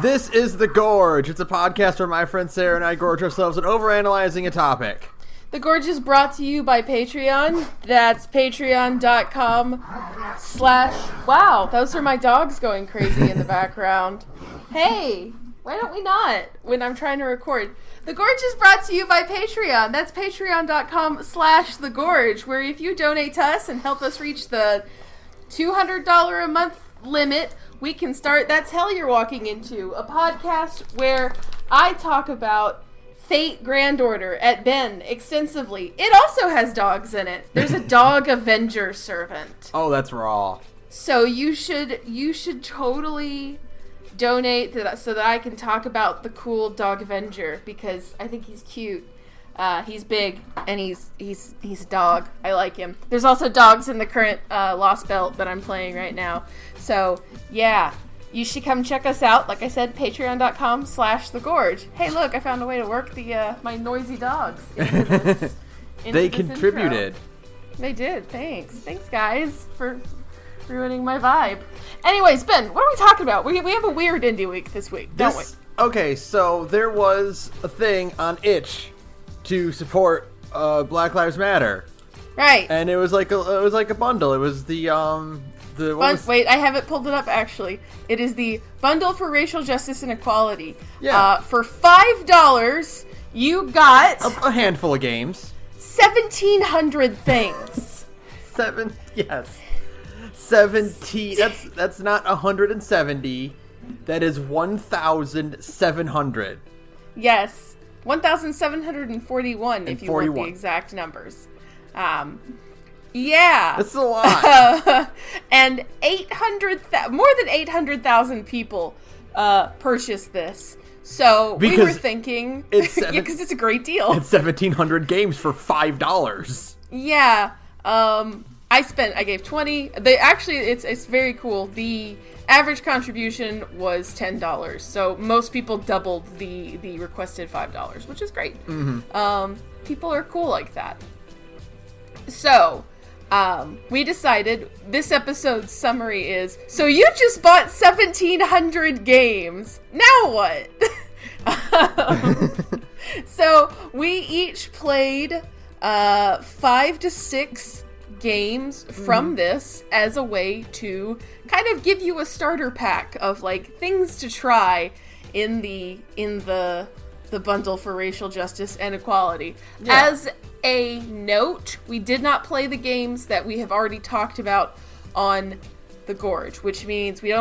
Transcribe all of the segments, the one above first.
This is The Gorge. It's a podcast where my friend Sarah and I gorge ourselves on overanalyzing a topic. The Gorge is brought to you by Patreon. That's patreon.com/ Wow, those are my dogs going crazy in the background. Hey, why don't we not when I'm trying to record? The Gorge is brought to you by Patreon. That's patreon.com/The Gorge, where if you donate to us and help us reach the $200 a month limit, we can start That's Hell You're Walking Into, a podcast where I talk about Fate Grand Order at Ben extensively. It also has dogs in it. There's a dog Avenger servant. Oh, that's raw. So you should totally donate to that so that I can talk about the cool dog Avenger, because I think he's cute. He's big and he's a dog. I like him. There's also dogs in the current Lost Belt that I'm playing right now. So yeah, you should come check us out. Like I said, patreon.com/The Gorge. Hey, look, I found a way to work the my noisy dogs into this. They contributed. Intro. They did. Thanks guys for ruining my vibe. Anyways, Ben, what are we talking about? We have a weird indie week this week, don't we? Okay, so there was a thing on Itch to support Black Lives Matter, right? And it was like a bundle. It was Wait, I have it pulled it up actually. It is the Bundle for Racial Justice and Equality. Yeah. For $5, you got a handful of games. 1,700 things. 17. That's not 170. That is 1,700. Yes. 1,741 if you want the exact numbers. Yeah. That's a lot. And more than 800,000 people purchased this. So we were thinking, because it's a great deal. It's 1,700 games for $5. Yeah. I gave 20. It's very cool. The average contribution was $10. So most people doubled the requested $5, which is great. Mm-hmm. People are cool like that. So, we decided this episode's summary is, so you just bought 1,700 games. Now what? So we each played 5 to 6 games from this as a way to kind of give you a starter pack of like things to try in the bundle for racial justice and equality. Yeah. As a note, we did not play the games that we have already talked about on The Gorge, which means we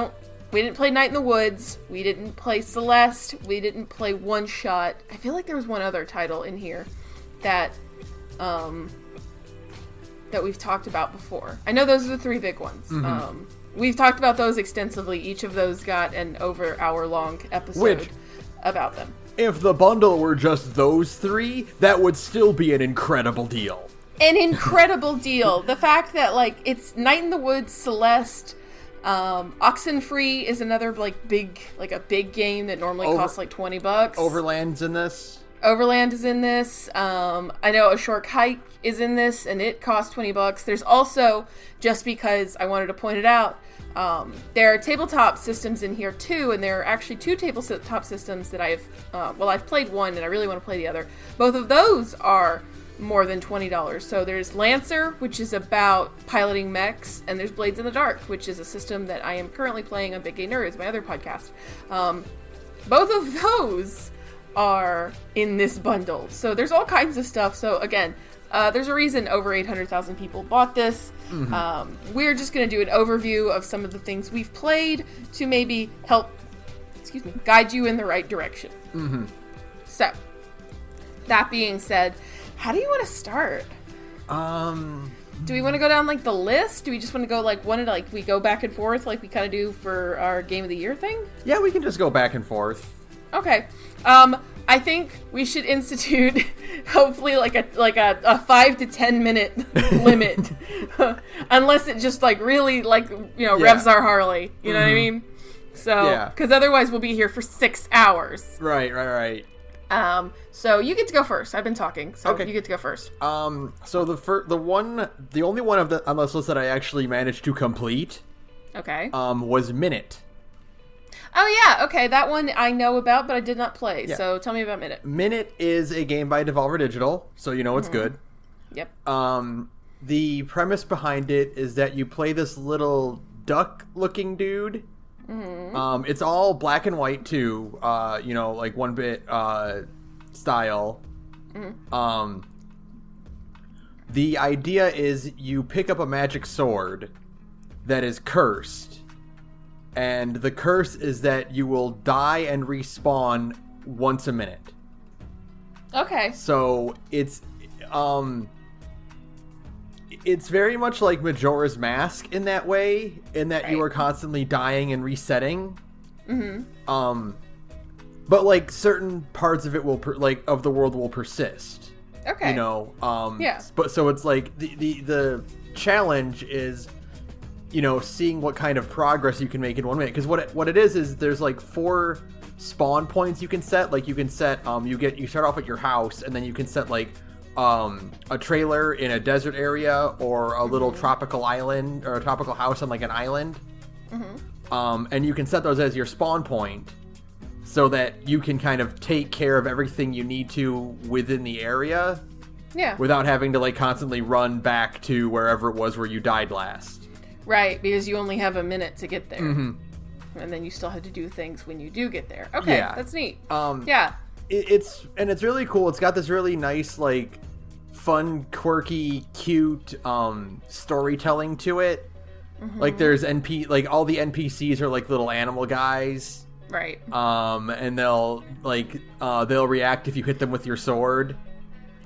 didn't play Night in the Woods, we didn't play Celeste, we didn't play One Shot. I feel like there was one other title in here that we've talked about before. I know those are the 3 big ones. Mm-hmm. We've talked about those extensively. Each of those got an over-hour-long episode about them. If the bundle were just those 3, that would still be an incredible deal. An incredible deal. The fact that, like, it's Night in the Woods, Celeste, Oxenfree is another, like, big game that normally costs, like, $20. Overland's in this. Overland is in this. I know A Short Hike is in this, and it costs $20. There's also, just because I wanted to point it out, there are tabletop systems in here too, and there are actually 2 tabletop systems that I've played one and I really want to play the other. Both of those are more than $20. So there's Lancer, which is about piloting mechs, and there's Blades in the Dark, which is a system that I am currently playing on Big Gay Nerds, my other podcast. Both of those are in this bundle. So there's all kinds of stuff. So again, there's a reason over 800,000 people bought this. Mm-hmm. We're just going to do an overview of some of the things we've played to maybe help, guide you in the right direction. Mm-hmm. So, that being said, how do you want to start? Do we want to go down like the list? Do we just want to go like we go back and forth like we kind of do for our Game of the Year thing? Yeah, we can just go back and forth. Okay. I think we should institute hopefully like a 5 to 10 minute limit, unless it just like really revs our Harley. You know what I mean? So because otherwise we'll be here for 6 hours. Right. So you get to go first. I've been talking, so you get to go first. So the only one on this list that I actually managed to complete, okay, was Minute. Oh, yeah. Okay, that one I know about, but I did not play. Yeah. So tell me about Minute. Minute is a game by Devolver Digital, so you know it's good. Yep. The premise behind it is that you play this little duck-looking dude. Mm-hmm. It's all black and white, too. Like 1-bit style. Mm-hmm. The idea is you pick up a magic sword that is cursed. And the curse is that you will die and respawn once a minute. Okay. So it's very much like Majora's Mask in that way, in that you are constantly dying and resetting. Mm-hmm. But like certain parts of it will of the world will persist. Okay. Yeah. But so it's like the challenge is, seeing what kind of progress you can make in 1 minute. Because what it is there's like 4 spawn points you can set. Like you can set you start off at your house, and then you can set like a trailer in a desert area, or a little tropical island, or a tropical house on like an island. Mm-hmm. And you can set those as your spawn point, so that you can kind of take care of everything you need to within the area. Yeah. Without having to like constantly run back to wherever it was where you died last. Right, because you only have a minute to get there. Mm-hmm. And then you still have to do things when you do get there. Okay, that's neat. Yeah. It's really cool. It's got this really nice, like, fun, quirky, cute storytelling to it. Mm-hmm. Like, there's all the NPCs are like little animal guys. Right. And they'll react if you hit them with your sword.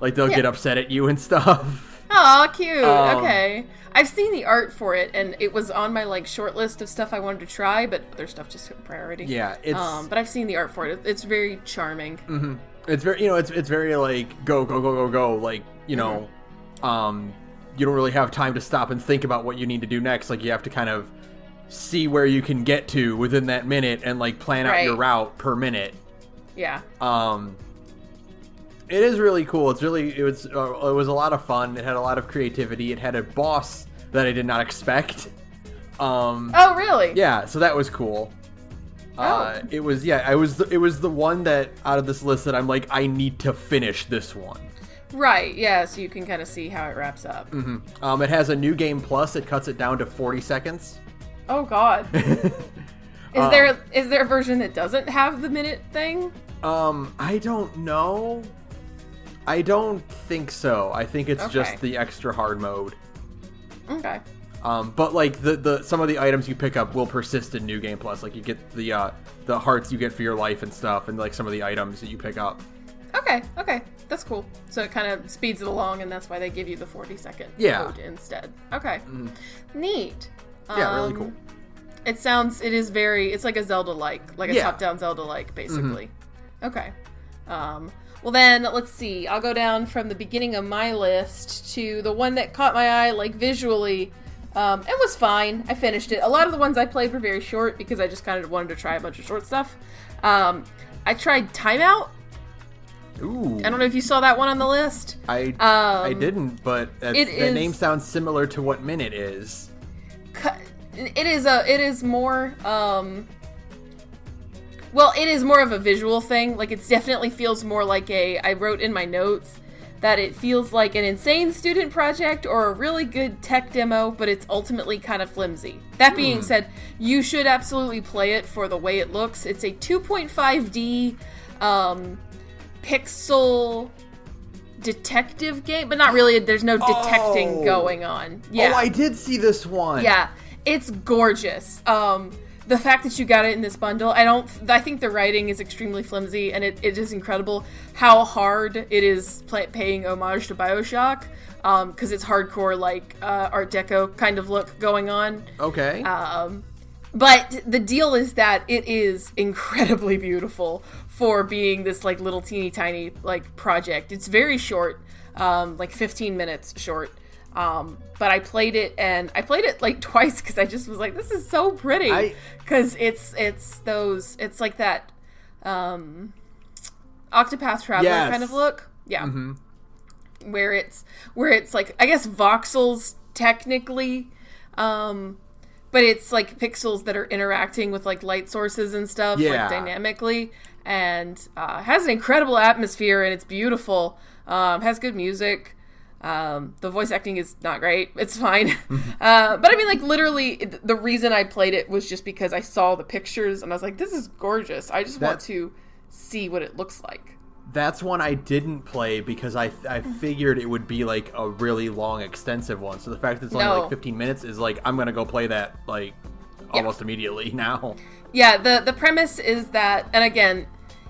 Like, they'll get upset at you and stuff. Aw, cute. Okay. I've seen the art for it, and it was on my like short list of stuff I wanted to try, but other stuff just took priority. Yeah, but I've seen the art for it. It's very charming. Mm-hmm. It's very, it's very like go. Like, you don't really have time to stop and think about what you need to do next. Like, you have to kind of see where you can get to within that minute and like plan out your route per minute. Yeah. It is really cool. It was a lot of fun. It had a lot of creativity. It had a boss that I did not expect. Oh, really? Yeah, so that was cool. It was the one that out of this list that I'm like, I need to finish this one. Right, yeah, so you can kind of see how it wraps up. Mm-hmm. It has a new game plus. It cuts it down to 40 seconds. Oh, God. Is there a version that doesn't have the minute thing? I don't know. I don't think so. I think it's just the extra hard mode. Okay. But like the some of the items you pick up will persist in New Game Plus. Like you get the hearts you get for your life and stuff, and like some of the items that you pick up. Okay. That's cool. So it kind of speeds it along, and that's why they give you the 40-second mode instead. Okay. Mm. Neat. Yeah, really cool. It's like a Zelda-like, like a top-down Zelda-like, basically. Mm-hmm. Okay. Well then, let's see. I'll go down from the beginning of my list to the one that caught my eye, like, visually. It was fine. I finished it. A lot of the ones I played were very short because I just kind of wanted to try a bunch of short stuff. I tried Timeout. Ooh. I don't know if you saw that one on the list. I didn't, but the name sounds similar to what Minute is. It is more... Well, it is more of a visual thing. Like, it definitely feels more like I wrote in my notes that it feels like an insane student project or a really good tech demo, but it's ultimately kind of flimsy. That being said, you should absolutely play it for the way it looks. It's a 2.5D pixel detective game, but not really. There's no detecting going on. Yeah. Oh, I did see this one. Yeah, it's gorgeous. The fact that you got it in this bundle, I think the writing is extremely flimsy, and it is incredible how hard it is paying homage to BioShock, because it's hardcore, like, Art Deco kind of look going on. Okay. But the deal is that it is incredibly beautiful for being this, like, little teeny tiny, like, project. It's very short, like 15 minutes short. But I played it like twice because I just was like, this is so pretty. Because it's like that Octopath Traveler kind of look. Yeah. Mm-hmm. Where it's like, I guess voxels technically, but but it's like pixels that are interacting with like light sources and stuff, like dynamically, and has an incredible atmosphere, and it's beautiful. Has good music. The voice acting is not great. It's fine. But I mean, like, literally, the reason I played it was just because I saw the pictures, and I was like, this is gorgeous. I just want to see what it looks like. That's one I didn't play because I figured it would be, like, a really long, extensive one. So the fact that it's only, like, 15 minutes is, like, I'm going to go play that, like, almost immediately now. Yeah, the premise is that, and again,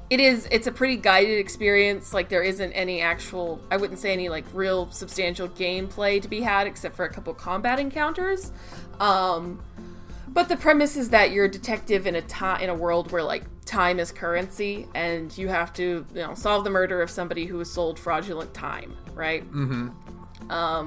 it's a pretty guided experience. Like, there isn't any actual, I wouldn't say any, like, real substantial gameplay to be had, except for a couple combat encounters. But the premise is that you're a detective in a world where, like, time is currency, and you have to, solve the murder of somebody who was sold fraudulent time, right? Mm-hmm.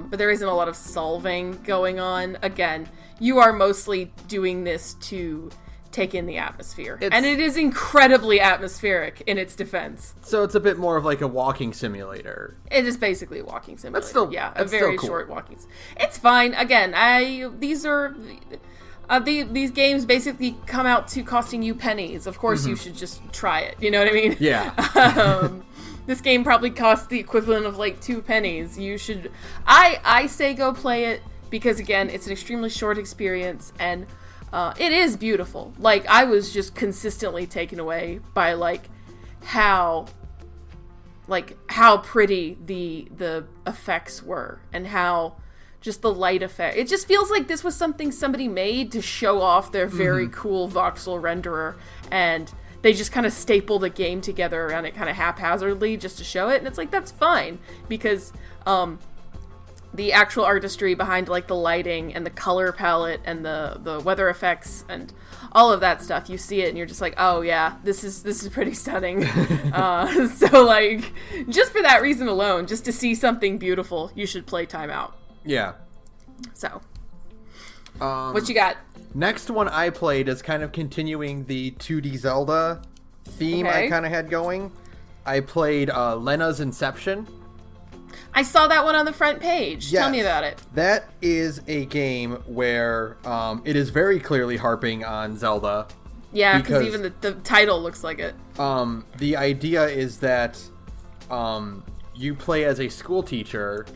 But there isn't a lot of solving going on. Again, you are mostly doing this to take in the atmosphere. And it is incredibly atmospheric in its defense. So it's a bit more of like a walking simulator. It is basically a walking simulator. That's still, a very cool. Short walking. It's fine. Again, these games basically come out to costing you pennies. Of course, you should just try it. You know what I mean? Yeah. This game probably costs the equivalent of like 2 pennies. You should. I say go play it because again, it's an extremely short experience and it is beautiful. Like, I was just consistently taken away by how pretty the effects were and how just the light effect. It just feels like this was something somebody made to show off their very cool voxel renderer, and they just kind of stapled a game together around it kind of haphazardly just to show it. And it's like, that's fine because the actual artistry behind like the lighting and the color palette and the weather effects and all of that stuff, you see it and you're just like, oh yeah, this is pretty stunning. So like, just for that reason alone, just to see something beautiful, you should play Time Out. Yeah. So what you got? Next one I played is kind of continuing the 2D Zelda theme I kind of had going. I played Lena's Inception. I saw that one on the front page. Yes. Tell me about it. That is a game where it is very clearly harping on Zelda. Yeah, because even the title looks like it. The idea is that you play as a school teacher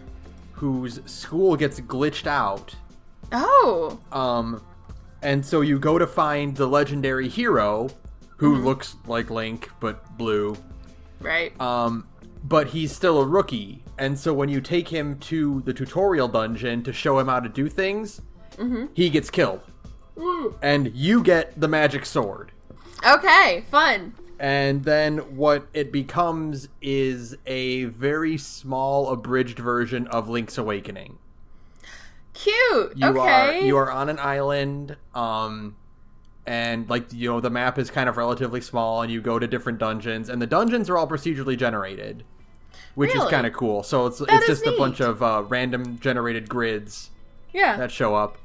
whose school gets glitched out. Oh. And so you go to find the legendary hero who looks like Link but blue. Right. But he's still a rookie. And so when you take him to the tutorial dungeon to show him how to do things, he gets killed. And you get the magic sword. Okay, fun. And then what it becomes is a very small, abridged version of Link's Awakening. Cute. You are on an island, and like the map is kind of relatively small, and you go to different dungeons, and the dungeons are all procedurally generated, which is kind of cool. So it's just neat. A bunch of random generated grids that show up.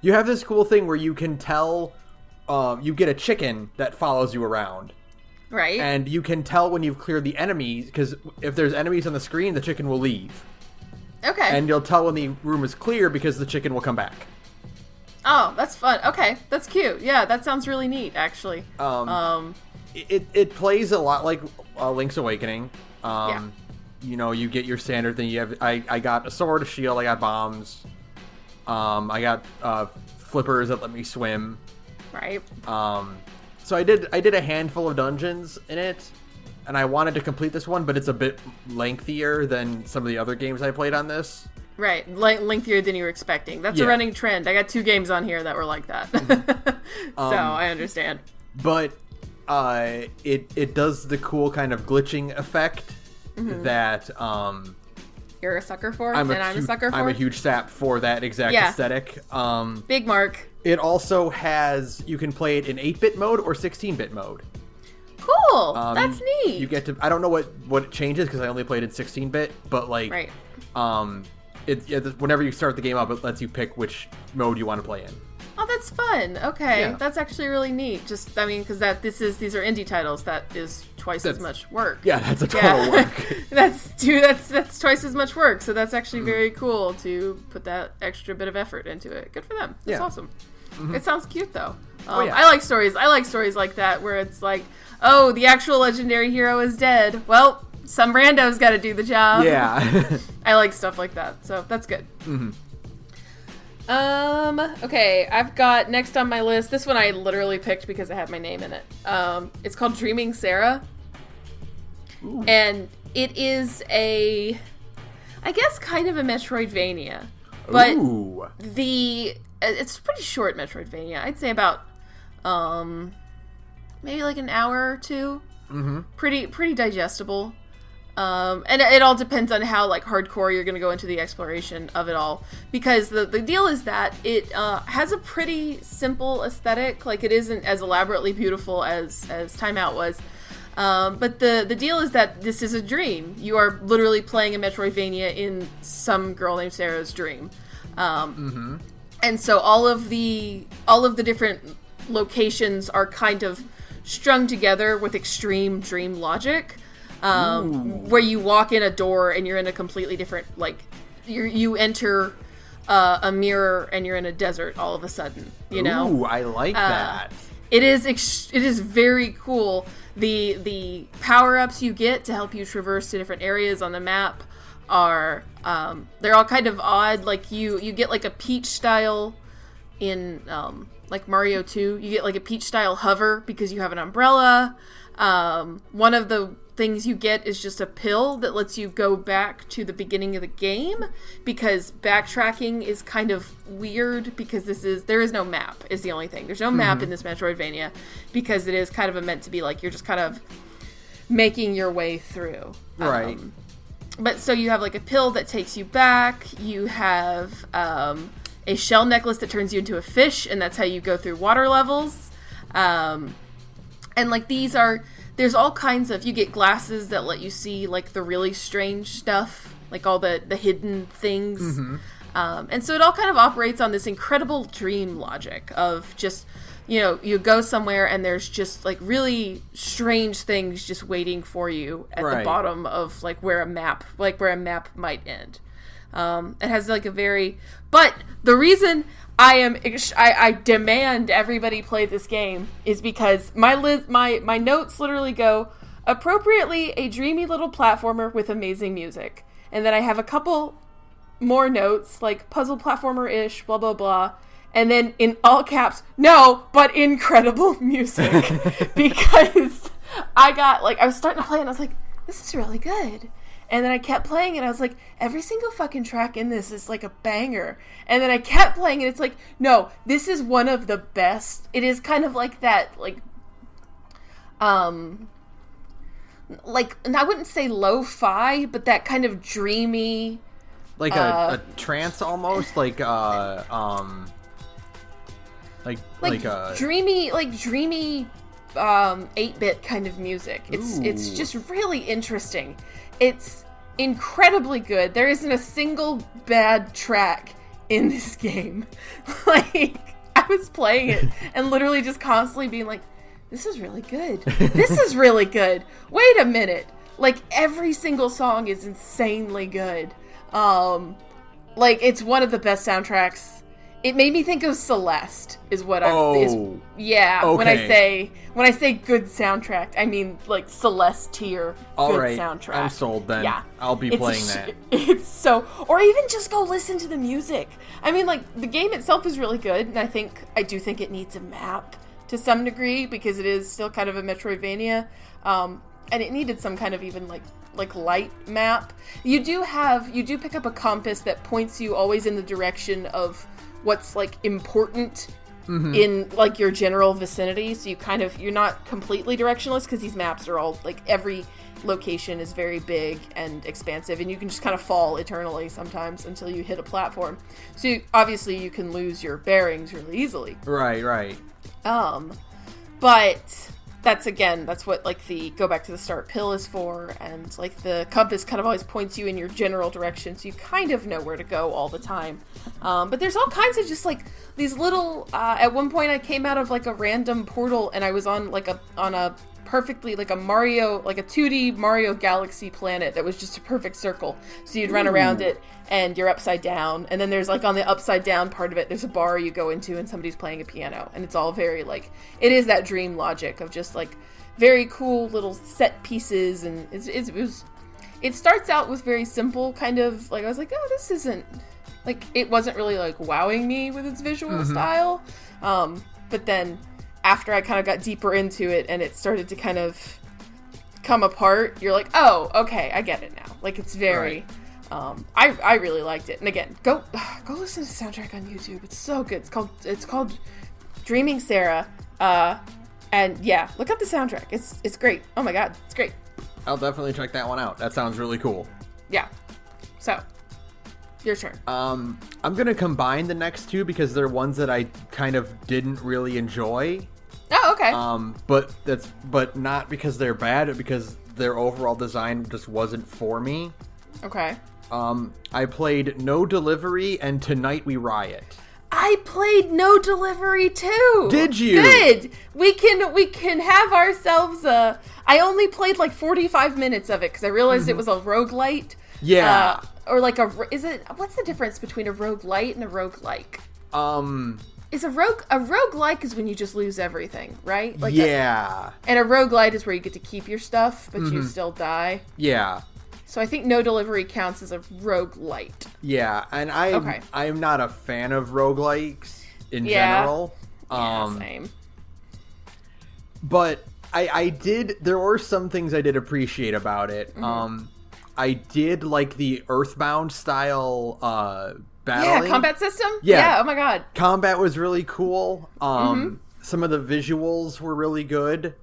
You have this cool thing where you can tell. You get a chicken that follows you around. Right. And you can tell when you've cleared the enemies, because if there's enemies on the screen, the chicken will leave. Okay. And you'll tell when the room is clear because the chicken will come back. Oh, that's fun. Okay, that's cute. Yeah, that sounds really neat, actually. It plays a lot like Link's Awakening. You get your standard thing. You have I got a sword, a shield, I got bombs. I got flippers that let me swim. Right. So I did a handful of dungeons in it, and I wanted to complete this one, but it's a bit lengthier than some of the other games I played on this. Right, lengthier than you were expecting. That's a running trend. I got 2 games on here that were like that. So I understand. But it does the cool kind of glitching effect that you're a sucker for, I'm a sucker for. I'm a huge sap for that exact aesthetic. Big mark. It also has, you can play it in 8-bit mode or 16-bit mode. Cool. That's neat. You get to, I don't know what it changes because I only played in 16-bit, but like, right. Whenever you start the game up, it lets you pick which mode you want to play in. Oh, that's fun. Okay, Yeah. that's actually really neat. Just, I mean, because these are indie titles. That is twice as much work. Yeah, that's a total work. That's twice as much work. So that's actually very cool to put that extra bit of effort into it. Good for them. That's awesome. It sounds cute though. Yeah. I like stories. I like stories like that where it's like, oh, the actual legendary hero is dead. Well, some rando's got to do the job. Yeah. I like stuff like that. So that's good. Okay, I've got next on my list, this one I literally picked because it had my name in it. It's called Dreaming Sara. Ooh. And it is I guess kind of a Metroidvania. But Ooh. it's a pretty short Metroidvania. I'd say about, maybe like an hour or two. Pretty digestible. And it all depends on how like hardcore you're going to go into the exploration of it all, because the deal is that it has a pretty simple aesthetic. Like, it isn't as elaborately beautiful as Time Out was, but the deal is that this is a dream. You are literally playing a Metroidvania in some girl named Sarah's dream, and so all of the different locations are kind of strung together with extreme dream logic. Where you walk in a door and you're in a completely different, like, you enter a mirror and you're in a desert all of a sudden, you know? Ooh, I like that. It is very cool. The power-ups you get to help you traverse to different areas on the map are, they're all kind of odd. Like, you get like a Peach style in, like Mario 2, you get like a Peach style hover because you have an umbrella. One of the things you get is just a pill that lets you go back to the beginning of the game, because backtracking is kind of weird, because there is no map is the only thing. There's no map in this Metroidvania, because it is kind of meant to be like you're just kind of making your way through. Right. But so you have like a pill that takes you back. You have a shell necklace that turns you into a fish, and that's how you go through water levels. And like there's all kinds of, you get glasses that let you see like the really strange stuff, like all the hidden things. And so it all kind of operates on this incredible dream logic of just, you know, you go somewhere and there's just like really strange things just waiting for you at the bottom of like where a map might end. It has like but the reason I demand everybody play this game is because my notes literally go, appropriately a dreamy little platformer with amazing music. And then I have a couple more notes, like puzzle platformer-ish, blah, blah, blah. And then in all caps, no, but incredible music. Because I was starting to play and I was like, this is really good. And then I kept playing and I was like, every single fucking track in this is like a banger. And then I kept playing and it's like, no, this is one of the best. It is kind of like that, like, and I wouldn't say lo-fi, but that kind of dreamy, like a trance almost, like dreamy 8-bit kind of music. It's just really interesting. It's incredibly good. There isn't a single bad track in this game. Like, I was playing it and literally just constantly being like, this is really good. This is really good. Wait a minute. Like, every single song is insanely good. Like, it's one of the best soundtracks. It made me think of Celeste, is what Okay. When I say good soundtrack, I mean like Celeste tier good soundtrack. I'm sold then. Yeah. I'll be playing that. It's so, or even just go listen to the music. I mean, like, the game itself is really good, and I do think it needs a map to some degree, because it is still kind of a Metroidvania, and it needed some kind of even like light map. You do pick up a compass that points you always in the direction of what's like important in like your general vicinity, so you're not completely directionless, because these maps are all like, every location is very big and expansive, and you can just kind of fall eternally sometimes until you hit a platform. So obviously you can lose your bearings really easily. Right. But that's what like the go back to the start pill is for, and like the compass kind of always points you in your general direction, so you kind of know where to go all the time. But there's all kinds of just like these little. At one point, I came out of like a random portal, and I was on a perfectly like a Mario, like a 2D Mario Galaxy planet that was just a perfect circle. So you'd run around it, and you're upside down, and then there's like on the upside down part of it, there's a bar you go into, and somebody's playing a piano, and it's all very like it is that dream logic of just like very cool little set pieces, and it starts out with very simple kind of like I was like, oh, this isn't like it wasn't really like wowing me with its visual style, but then after I kind of got deeper into it and it started to kind of come apart, you're like, oh, okay, I get it now. Like, it's very, I really liked it. And again, go listen to the soundtrack on YouTube. It's so good. It's called Dreaming Sara. And yeah, look up the soundtrack. It's great. Oh my God, it's great. I'll definitely check that one out. That sounds really cool. Yeah. So, your turn. I'm gonna combine the next two because they're ones that I kind of didn't really enjoy. Oh, okay. But not because they're bad, but because their overall design just wasn't for me. Okay. I played No Delivery and Tonight We Riot. I played No Delivery too. Did you? Good. We can have ourselves a. I only played like 45 minutes of it because I realized it was a roguelite. Yeah. Or like what's the difference between a roguelite and a roguelike? Is a roguelike is when you just lose everything, right? Like yeah. And a roguelite is where you get to keep your stuff, but you still die. Yeah. So I think No Delivery counts as a roguelite. Yeah, and I'm not a fan of roguelikes in general. Yeah, same. But there were some things I did appreciate about it. I did like the Earthbound style battling. Yeah, combat system? Yeah, oh my God. Combat was really cool. Some of the visuals were really good.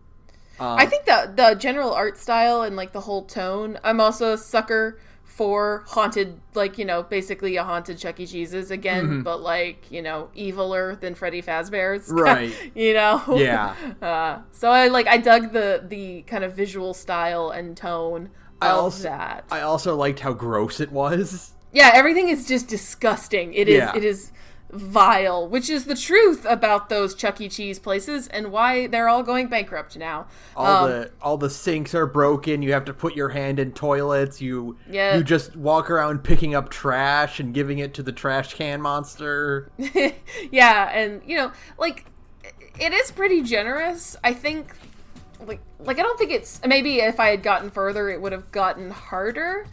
I think the general art style and like the whole tone. I'm also a sucker for haunted, like, you know, basically a haunted Chuck E. Cheese's again, but like, you know, eviler than Freddy Fazbear's. Right. You know? Yeah. So I dug the kind of visual style and tone of that. I also liked how gross it was. Yeah, everything is just disgusting. It is vile, which is the truth about those Chuck E. Cheese places and why they're all going bankrupt now. All the sinks are broken. You have to put your hand in toilets. You just walk around picking up trash and giving it to the trash can monster. Yeah, and you know, like it is pretty generous. I think like I don't think it's maybe if I had gotten further it would have gotten harder.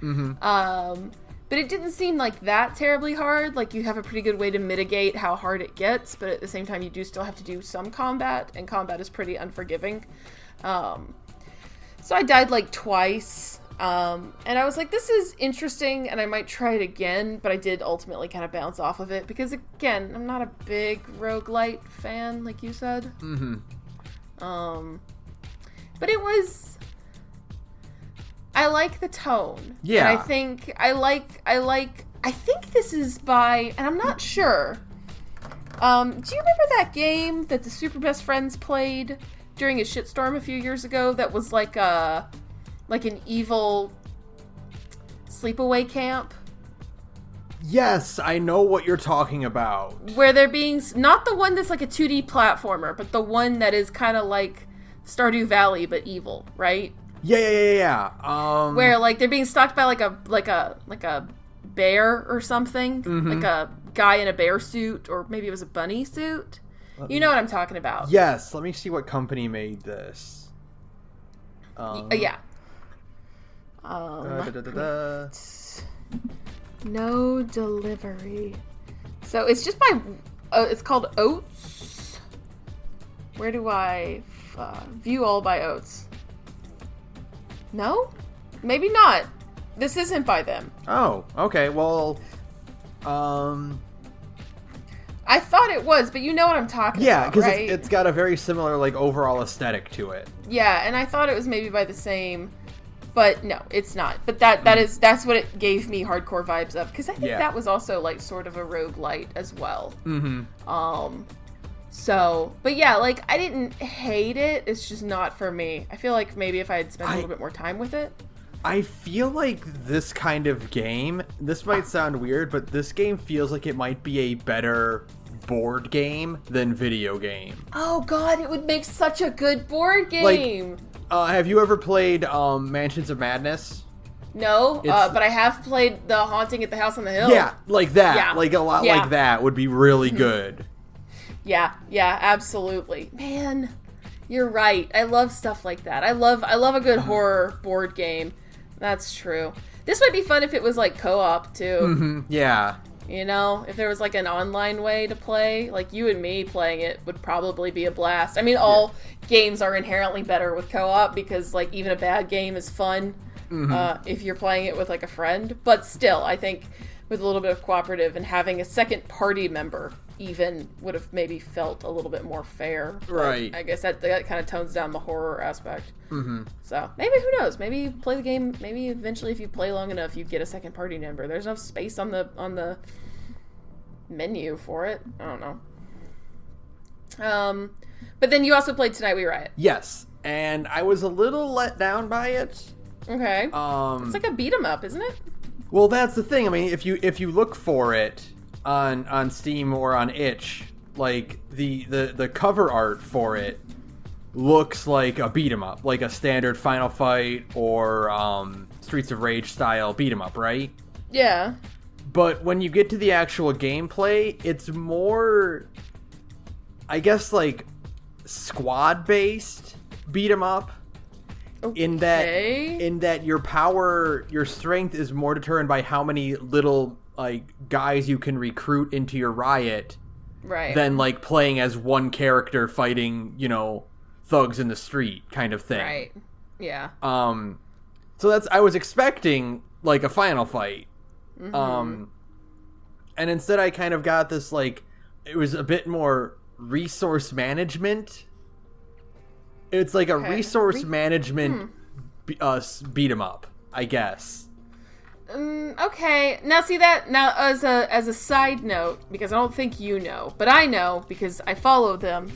But it didn't seem like that terribly hard. Like, you have a pretty good way to mitigate how hard it gets, but at the same time, you do still have to do some combat, and combat is pretty unforgiving. So I died, like, twice, and I was like, this is interesting, and I might try it again, but I did ultimately kind of bounce off of it, because, again, I'm not a big roguelite fan, like you said. But it was... I like the tone. Yeah. And I think I think this is by, and I'm not sure. Do you remember that game that the Super Best Friends played during a shitstorm a few years ago that was like an evil sleepaway camp? Yes, I know what you're talking about. Where they're being, not the one that's like a 2D platformer, but the one that is kind of like Stardew Valley but evil, right? Yeah. Where like they're being stalked by like a bear or something, like a guy in a bear suit, or maybe it was a bunny suit. You know what I'm talking about? Yes. Let me see what company made this. Yeah. No Delivery. So it's just by. It's called Oats. Where do I view all by Oats? No? Maybe not. This isn't by them. Oh, okay. Well, I thought it was, but you know what I'm talking about, because right? it's got a very similar, like, overall aesthetic to it. Yeah, and I thought it was maybe by the same, but no, it's not. But that's what it gave me hardcore vibes of, because I think that was also, like, sort of a roguelite as well. So, but yeah, like, I didn't hate it. It's just not for me. I feel like maybe if I had spent a little bit more time with it. I feel like this kind of game, this might sound weird, but this game feels like it might be a better board game than video game. Oh god, it would make such a good board game. Like, have you ever played Mansions of Madness? No, but I have played The Haunting at the House on the Hill. Yeah, like that. Yeah. Like a lot like that would be really good. Yeah, absolutely. Man, you're right. I love stuff like that. I love a good horror board game. That's true. This might be fun if it was like co-op too. Mm-hmm. Yeah. You know, if there was like an online way to play, like you and me playing it would probably be a blast. I mean, all games are inherently better with co-op because like even a bad game is fun if you're playing it with like a friend. But still, I think with a little bit of cooperative and having a second party member even would have maybe felt a little bit more fair. Right. I guess that kind of tones down the horror aspect. Mm-hmm. So maybe, who knows? Maybe you play the game. Maybe eventually, if you play long enough, you get a second party member. There's enough space on the menu for it. I don't know. But then you also played Tonight We Riot. Yes, and I was a little let down by it. Okay. It's like a beat 'em up, isn't it? Well, that's the thing. I mean, if you look for it on Steam or on itch, like the cover art for it looks like a beat 'em up, like a standard Final Fight or Streets of Rage style beat 'em up, right? Yeah. But when you get to the actual gameplay, it's more, I guess, like squad based beat 'em up. Okay. In that your strength is more determined by how many little like guys you can recruit into your riot, right? Than like playing as one character fighting, thugs in the street kind of thing. Right. Yeah. So I was expecting like a Final Fight. Mm-hmm. And instead I kind of got this like it was a bit more resource management. It's like a resource management beat 'em up, I guess. Okay. Now see that as a side note, because I don't think you know, but I know because I follow them.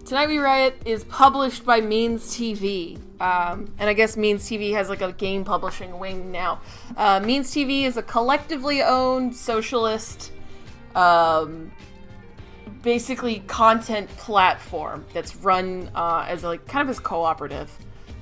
Tonight We Riot is published by Means TV. And I guess Means TV has like a game publishing wing now. Means TV is a collectively owned socialist basically content platform that's run as like kind of as cooperative,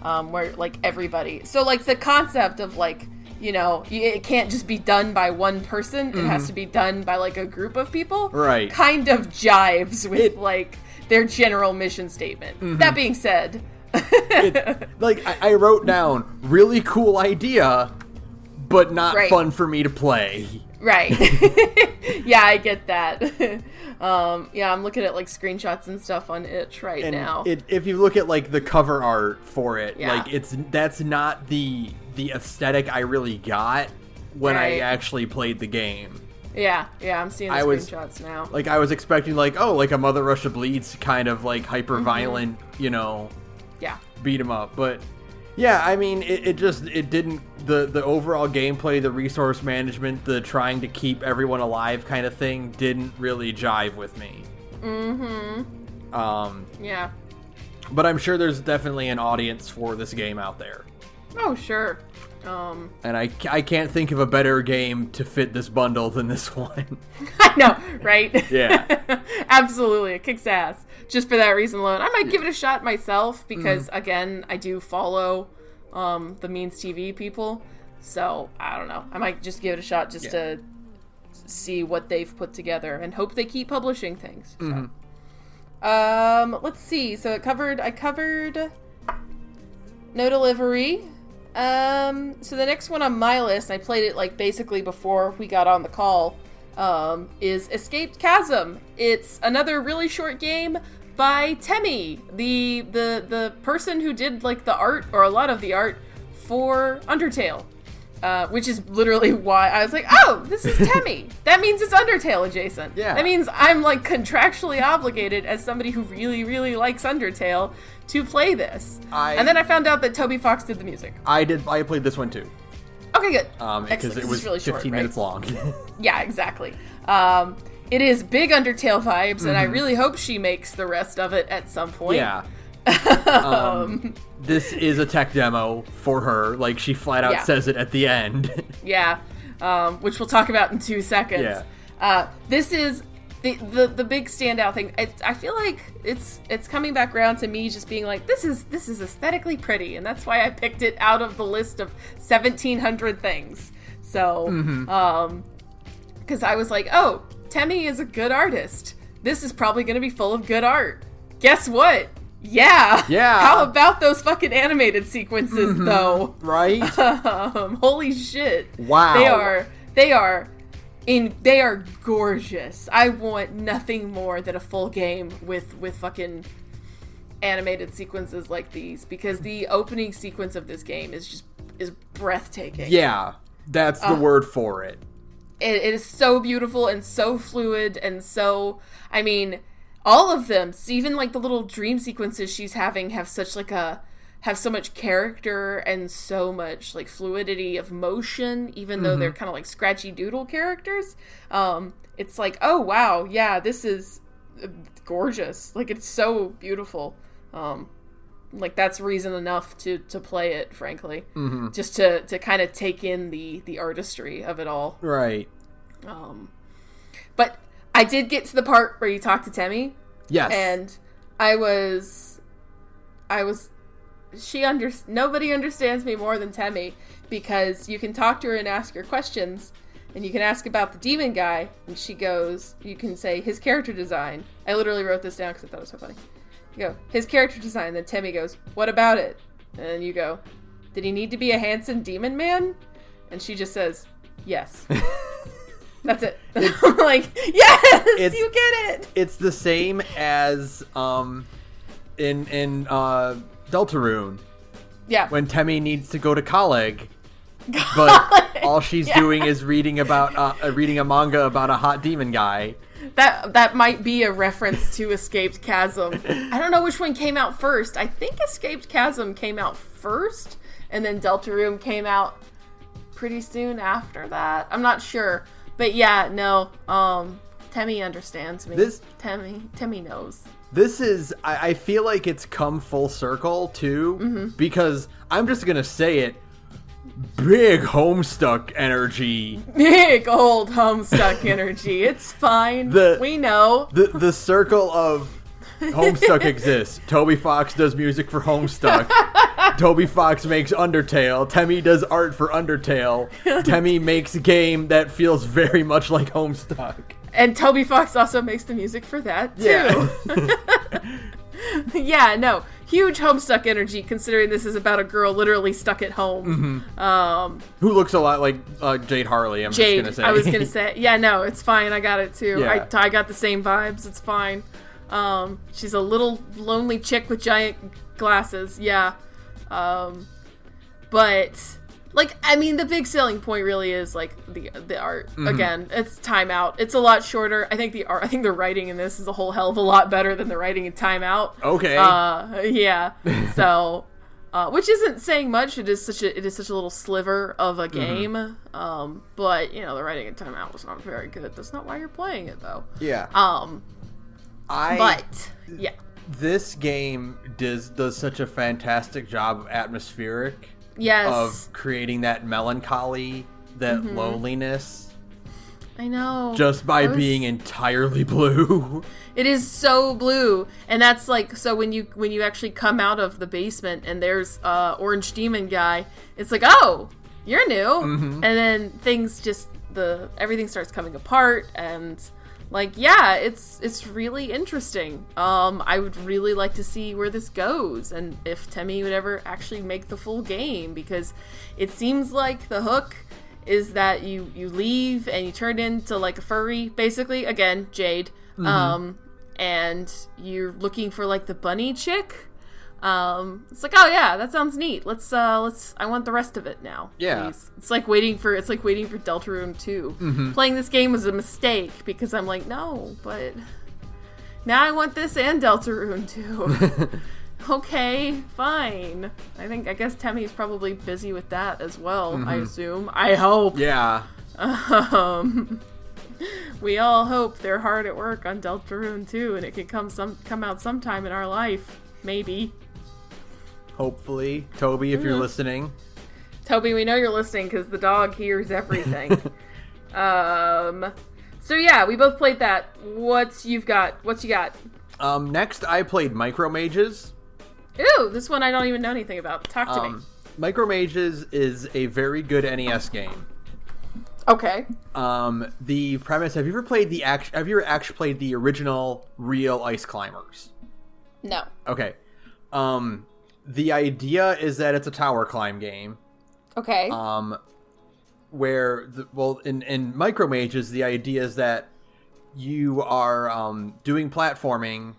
where like everybody. So like the concept of like, it can't just be done by one person. It has to be done by like a group of people. Right. Kind of jives with like their general mission statement. That being said, like I wrote down really cool idea, but not fun for me to play. Right. Yeah, I get that. Yeah, I'm looking at like screenshots and stuff on itch now. If you look at like the cover art for it, like that's not the aesthetic I really got when I actually played the game. Yeah, I'm seeing the screenshots now. Like I was expecting like a Mother Russia Bleeds kind of like hyper violent, beat 'em up, but yeah, I mean it didn't the overall gameplay, the resource management, the trying to keep everyone alive kind of thing didn't really jive with me. Yeah. But I'm sure there's definitely an audience for this game out there. Oh, sure. And I can't think of a better game to fit this bundle than this one. I know, right? Yeah. Absolutely. It kicks ass. Just for that reason alone. I might give it a shot myself because, again, I do follow the Means TV people. So, I don't know. I might just give it a shot just to see what they've put together and hope they keep publishing things. So. Let's see. So I covered No Delivery. So the next one on my list, I played it like basically before we got on the call, is Escaped Chasm. It's another really short game by Temmie, the person who did like the art or a lot of the art for Undertale. Which is literally why I was like, oh, this is Temmie. That means it's Undertale adjacent. Yeah. That means I'm like contractually obligated as somebody who really, really likes Undertale to play this. And then I found out that Toby Fox did the music. I played this one too. Okay, good. Because it was really 15 short, minutes long. Yeah, exactly. it is big Undertale vibes, and I really hope she makes the rest of it at some point. Yeah. This is a tech demo for her. Like, she flat out says it at the end. Yeah. Which we'll talk about in 2 seconds. Yeah. This is the big standout thing. I feel like it's coming back around to me just being like, this is aesthetically pretty, and that's why I picked it out of the list of 1,700 things. So, because I was like, oh, Temmie is a good artist. This is probably going to be full of good art. Guess what? Yeah. How about those fucking animated sequences, though? Right? Holy shit. Wow. They are gorgeous. I want nothing more than a full game with fucking animated sequences like these, because the opening sequence of this game is breathtaking. Yeah. That's the word for it. It is so beautiful and so fluid and so, I mean, all of them, even like the little dream sequences she's having have so much character and so much like fluidity of motion, even though they're kind of like scratchy doodle characters. It's like, oh wow, yeah, this is gorgeous. Like, it's so beautiful. Like, that's reason enough to play it, frankly. Just to kind of take in the artistry of it all. Right. But I did get to the part where you talk to Temmie. Yes. And nobody understands me more than Temmie, because you can talk to her and ask her questions, and you can ask about the demon guy, and she goes, you can say his character design. I literally wrote this down because I thought it was so funny. You go, his character design, then Temmie goes, what about it? And then you go, did he need to be a handsome demon man? And she just says, yes. That's it. I'm like, yes, you get it. It's the same as in Deltarune. Yeah. When Temmie needs to go to college, but all she's doing is reading a manga about a hot demon guy. That might be a reference to Escaped Chasm. I don't know which one came out first. I think Escaped Chasm came out first, and then Deltarune came out pretty soon after that. I'm not sure. But yeah, no, Temmie understands me. Temmie knows. This is, I feel like it's come full circle, too, because I'm just going to say it, big Homestuck energy. Big old Homestuck energy. It's fine. We know. The circle of Homestuck exists. Toby Fox does music for Homestuck. Toby Fox makes Undertale. Temmie does art for Undertale. Temmie makes a game that feels very much like Homestuck. And Toby Fox also makes the music for that, too. Yeah. Yeah, no. Huge Homestuck energy, considering this is about a girl literally stuck at home. Who looks a lot like Jade Harley, I'm just going to say. I was going to say. Yeah, no, it's fine. I got it, too. Yeah. I got the same vibes. It's fine. She's a little lonely chick with giant glasses. Yeah. But, like, I mean, the big selling point really is, like, the art. Again, it's Time Out. It's a lot shorter. I think the writing in this is a whole hell of a lot better than the writing in Time Out. Okay. Yeah. So, which isn't saying much. It is such a little sliver of a game. But, you know, the writing in Time Out was not very good. That's not why you're playing it, though. Yeah. Yeah. This game does such a fantastic job of atmospheric. Yes. Of creating that melancholy, that loneliness. I know. Just by being entirely blue. It is so blue. And that's like, so when you actually come out of the basement and there's Orange Demon guy, it's like, oh, you're new. And then everything starts coming apart, and like, yeah, it's really interesting. I would really like to see where this goes, and if Temmie would ever actually make the full game, because it seems like the hook is that you leave and you turn into like a furry, basically, again, Jade, and you're looking for like the bunny chick. It's like, oh yeah, that sounds neat. I want the rest of it now. Yeah. Please. It's like waiting for Deltarune 2. Playing this game was a mistake because I'm like, no, but now I want this and Deltarune 2. Okay, fine. I guess Temmie's probably busy with that as well, I assume. I hope. Yeah. We all hope they're hard at work on Deltarune 2, and it can come out sometime in our life. Maybe. Hopefully. Toby, if you're listening. Toby, we know you're listening because the dog hears everything. So yeah, we both played that. What you got? Next, I played Micro Mages. Ooh, this one I don't even know anything about. Talk to me. Micro Mages is a very good NES game. Okay. The premise, have you ever actually played the original real Ice Climbers? No. Okay. The idea is that it's a tower climb game. Okay. Where in Micro Mages, the idea is that you are doing platforming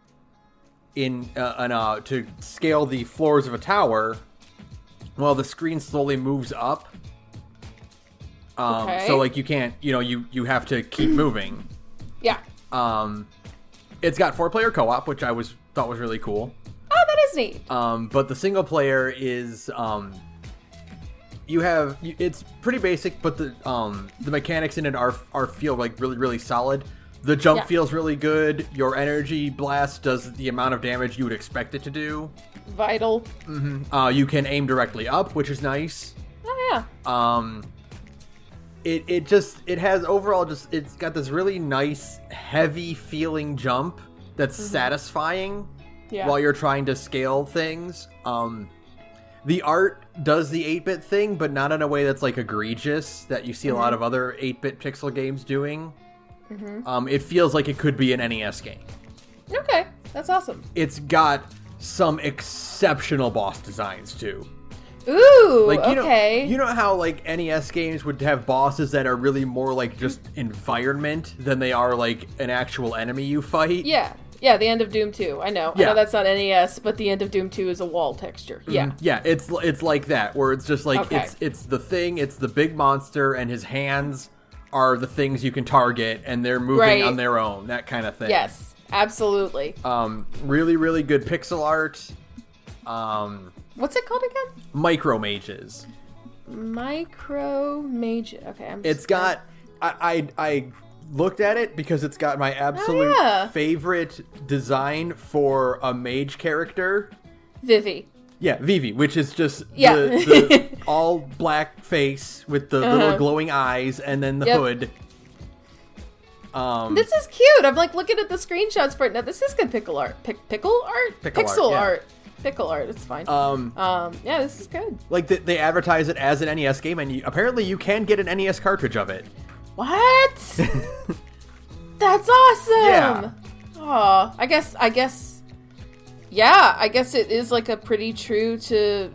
to scale the floors of a tower while the screen slowly moves up. Okay. So like you can't, you have to keep moving. Yeah. It's got 4-player co-op, which I thought was really cool. Oh, that is neat. But the single player is it's pretty basic, but the mechanics in it feel like really, really solid. The jump feels really good. Your energy blast does the amount of damage you would expect it to do. Vital. Mm-hmm. You can aim directly up, which is nice. Oh yeah. It's got this really nice, heavy feeling jump that's satisfying while you're trying to scale things. The art does the 8-bit thing, but not in a way that's like egregious that you see a lot of other 8-bit pixel games doing. It feels like it could be an NES game. Okay, that's awesome. It's got some exceptional boss designs too. Ooh, like, okay. You know how like NES games would have bosses that are really more like just environment than they are like an actual enemy you fight? Yeah. Yeah, the end of Doom 2. I know. Yeah. I know that's not NES, but the end of Doom 2 is a wall texture. Yeah. Yeah, it's like that, where it's just like, it's the thing, it's the big monster, and his hands are the things you can target, and they're moving on their own, that kind of thing. Yes, absolutely. Really, really good pixel art. What's it called again? Micro Mages. Micro Mage. Okay, It's got... I looked at it because it's got my absolute favorite design for a mage character. Vivi. Yeah, Vivi, which is just the all black face with the little glowing eyes and then the hood. This is cute. I'm like looking at the screenshots for it. Now this is good pickle art. Pixel art. Pickle art. It's fine. Yeah, this is good. Like they advertise it as an NES game, and apparently you can get an NES cartridge of it. What? That's awesome. Yeah. Oh, I guess. Yeah, I guess it is like a pretty true to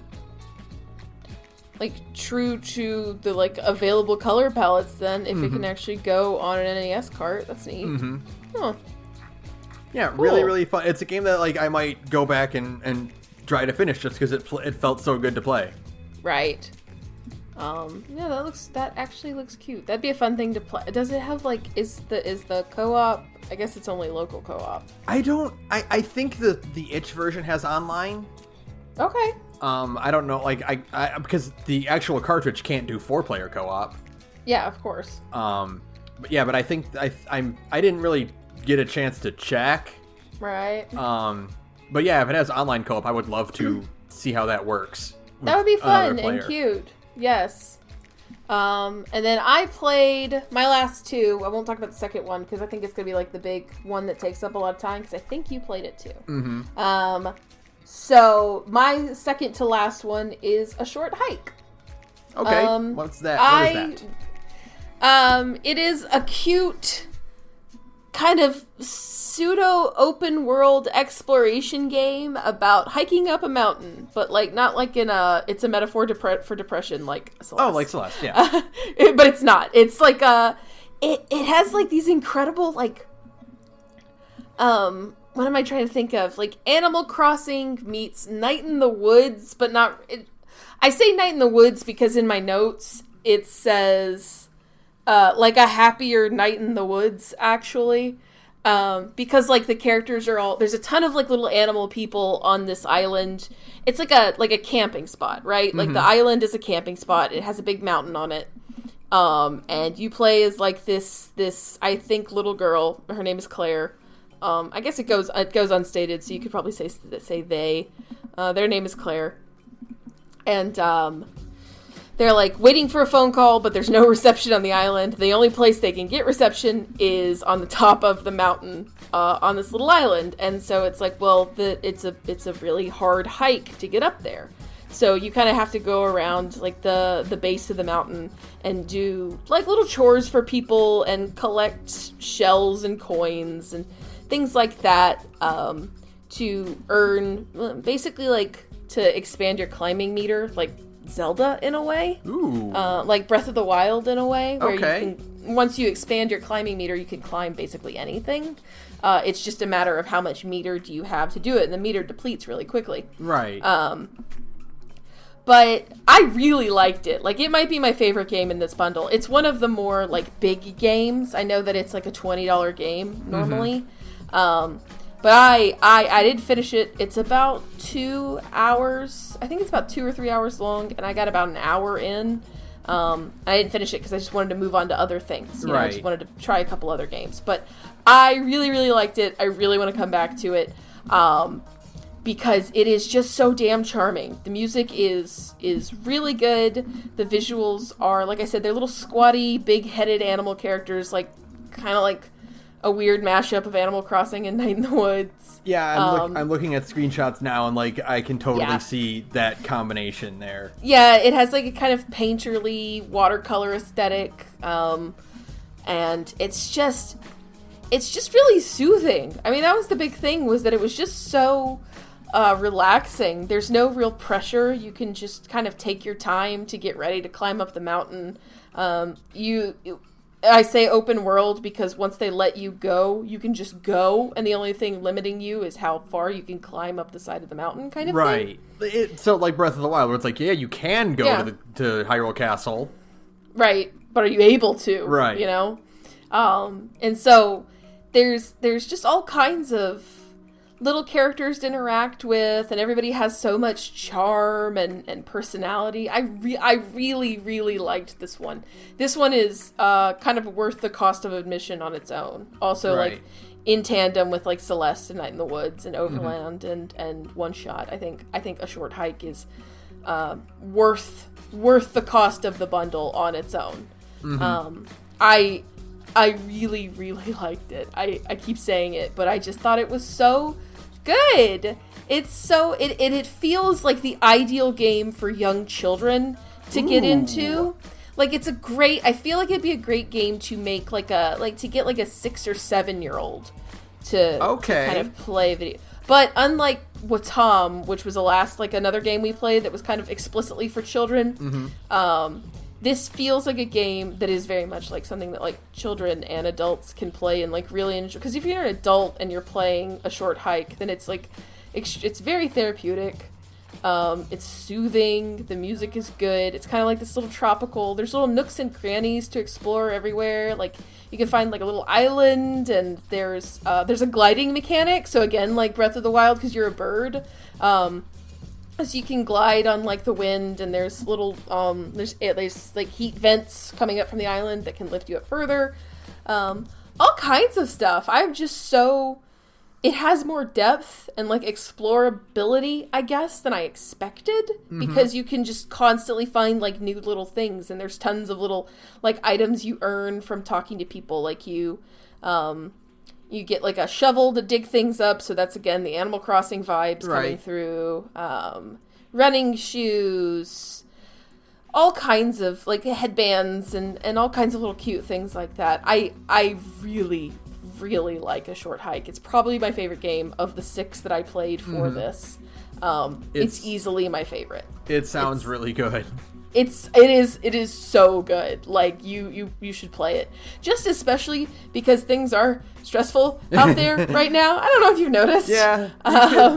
the like available color palettes then, if it can actually go on an NES cart. That's neat. Huh. Yeah, cool. Really, really fun. It's a game that like I might go back and try to finish just because it felt so good to play. Right. Yeah, that actually looks cute. That'd be a fun thing to play. Does it have like is the co-op? I guess it's only local co-op. I think the itch version has online. Okay. I don't know, like I because the actual cartridge can't do 4-player co-op. Yeah, of course. But I think I didn't really get a chance to check. Right. But yeah, if it has online co-op, I would love to see how that works. That would be fun and cute. Yes. And then I played my last two. I won't talk about the second one because I think it's going to be like the big one that takes up a lot of time because I think you played it too. So my second to last one is A Short Hike. Okay. What's that? What is that? It is a cute kind of pseudo open world exploration game about hiking up a mountain, but like not like in it's a metaphor for depression like Celeste. Oh, like Celeste, yeah. But it's not. It's like it has like these incredible like what am I trying to think of? Like Animal Crossing meets Night in the Woods, but not I say Night in the Woods because in my notes it says like a happier Night in the Woods, actually. Because like the characters are all, there's a ton of like little animal people on this island. It's like a camping spot, right? Like the island is a camping spot. It has a big mountain on it. And you play as like this I think little girl. Her name is Claire. I guess it goes unstated, so you could probably say they. Their name is Claire, and they're like waiting for a phone call, but there's no reception on the island. The only place they can get reception is on the top of the mountain on this little island, and so it's like, well, it's a really hard hike to get up there. So you kind of have to go around like the base of the mountain and do like little chores for people and collect shells and coins and things like that to earn, basically like to expand your climbing meter, like Zelda in a way. Ooh. Like Breath of the Wild in a way, where okay. you can, once you expand your climbing meter, you can climb basically anything. It's just a matter of how much meter do you have to do it, and the meter depletes really quickly. Right. But I really liked it. Like, it might be my favorite game in this bundle. It's one of the more, like, big games. I know that it's, like, a $20 game normally. Mm-hmm. But I did finish it. It's about 2 hours. I think it's about 2 or 3 hours long, and I got about an hour in. I didn't finish it because I just wanted to move on to other things. You know, I just wanted to try a couple other games. But I really, really liked it. I really want to come back to it. Because it is just so damn charming. The music is really good. The visuals are, like I said, they're little squatty, big-headed animal characters, like kind of like a weird mashup of Animal Crossing and Night in the Woods. Yeah, I'm looking at screenshots now, and like I can totally see that combination there. Yeah, it has like a kind of painterly watercolor aesthetic, and it's just really soothing. I mean, that was the big thing, was that it was just so relaxing. There's no real pressure. You can just kind of take your time to get ready to climb up the mountain. I say open world because once they let you go, you can just go, and the only thing limiting you is how far you can climb up the side of the mountain, kind of thing. Right. So like Breath of the Wild, where it's like, yeah, you can go to Hyrule Castle. Right. But are you able to? Right. You know? And so there's just all kinds of little characters to interact with, and everybody has so much charm and personality. I really, really liked this one. This one is kind of worth the cost of admission on its own. Also, like, in tandem with, like, Celeste and Night in the Woods and Overland and One Shot. I think A Short Hike is worth the cost of the bundle on its own. I really, really liked it. I keep saying it, but I just thought it was so good. It's so it feels like the ideal game for young children to get into. Like, it's a great, I feel like it'd be a great game to make to get like a 6 or 7 year old to kind of play video. But unlike Watam, which was another game we played that was kind of explicitly for children, this feels like a game that is very much like something that like children and adults can play and like really enjoy. Because if you're an adult and you're playing A Short Hike, then it's like it's very therapeutic. It's soothing. The music is good. It's kind of like this little tropical. There's little nooks and crannies to explore everywhere. Like, you can find like a little island, and there's a gliding mechanic. So again, like Breath of the Wild, because you're a bird. So you can glide on like the wind, and there's little there's like heat vents coming up from the island that can lift you up further. All kinds of stuff. I'm just it has more depth and like explorability, I guess, than I expected, because you can just constantly find like new little things, and there's tons of little like items you earn from talking to people. Like you get like a shovel to dig things up, so that's again the Animal Crossing vibes coming through. Running shoes, all kinds of like headbands and all kinds of little cute things like that. I really, really like A Short Hike. It's probably my favorite game of the 6 that I played for this. It's easily my favorite. It sounds really good. It is so good. Like, you should play it. Just especially because things are stressful out there right now. I don't know if you've noticed. Yeah.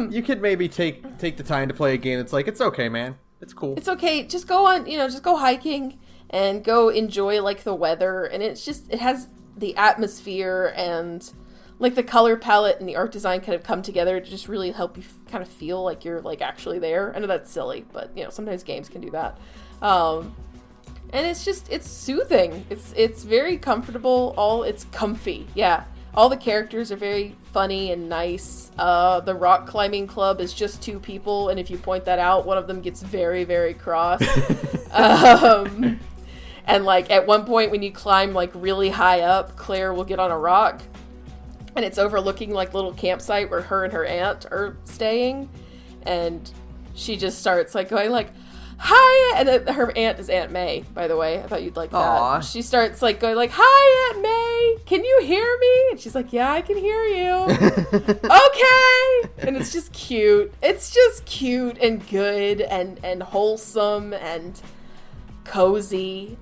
You could maybe take the time to play a game that's like, it's okay, man. It's cool. It's okay. Just go hiking and go enjoy like the weather, and it has the atmosphere and like the color palette and the art design kind of come together to just really help you kind of feel like you're like actually there. I know that's silly, but sometimes games can do that. And it's soothing. It's very comfortable. It's comfy. Yeah. All the characters are very funny and nice. The rock climbing club is just 2 people, and if you point that out, one of them gets very, very cross. And like at one point when you climb like really high up, Claire will get on a rock, and it's overlooking like little campsite where her and her aunt are staying, and she just starts like going like, "Hi," and then her aunt is Aunt May, by the way. I thought you'd like that. Aww. She starts like going like, "Hi, Aunt May, can you hear me?" And she's like, "Yeah, I can hear you." Okay. And it's just cute. It's just cute and good and wholesome and cozy.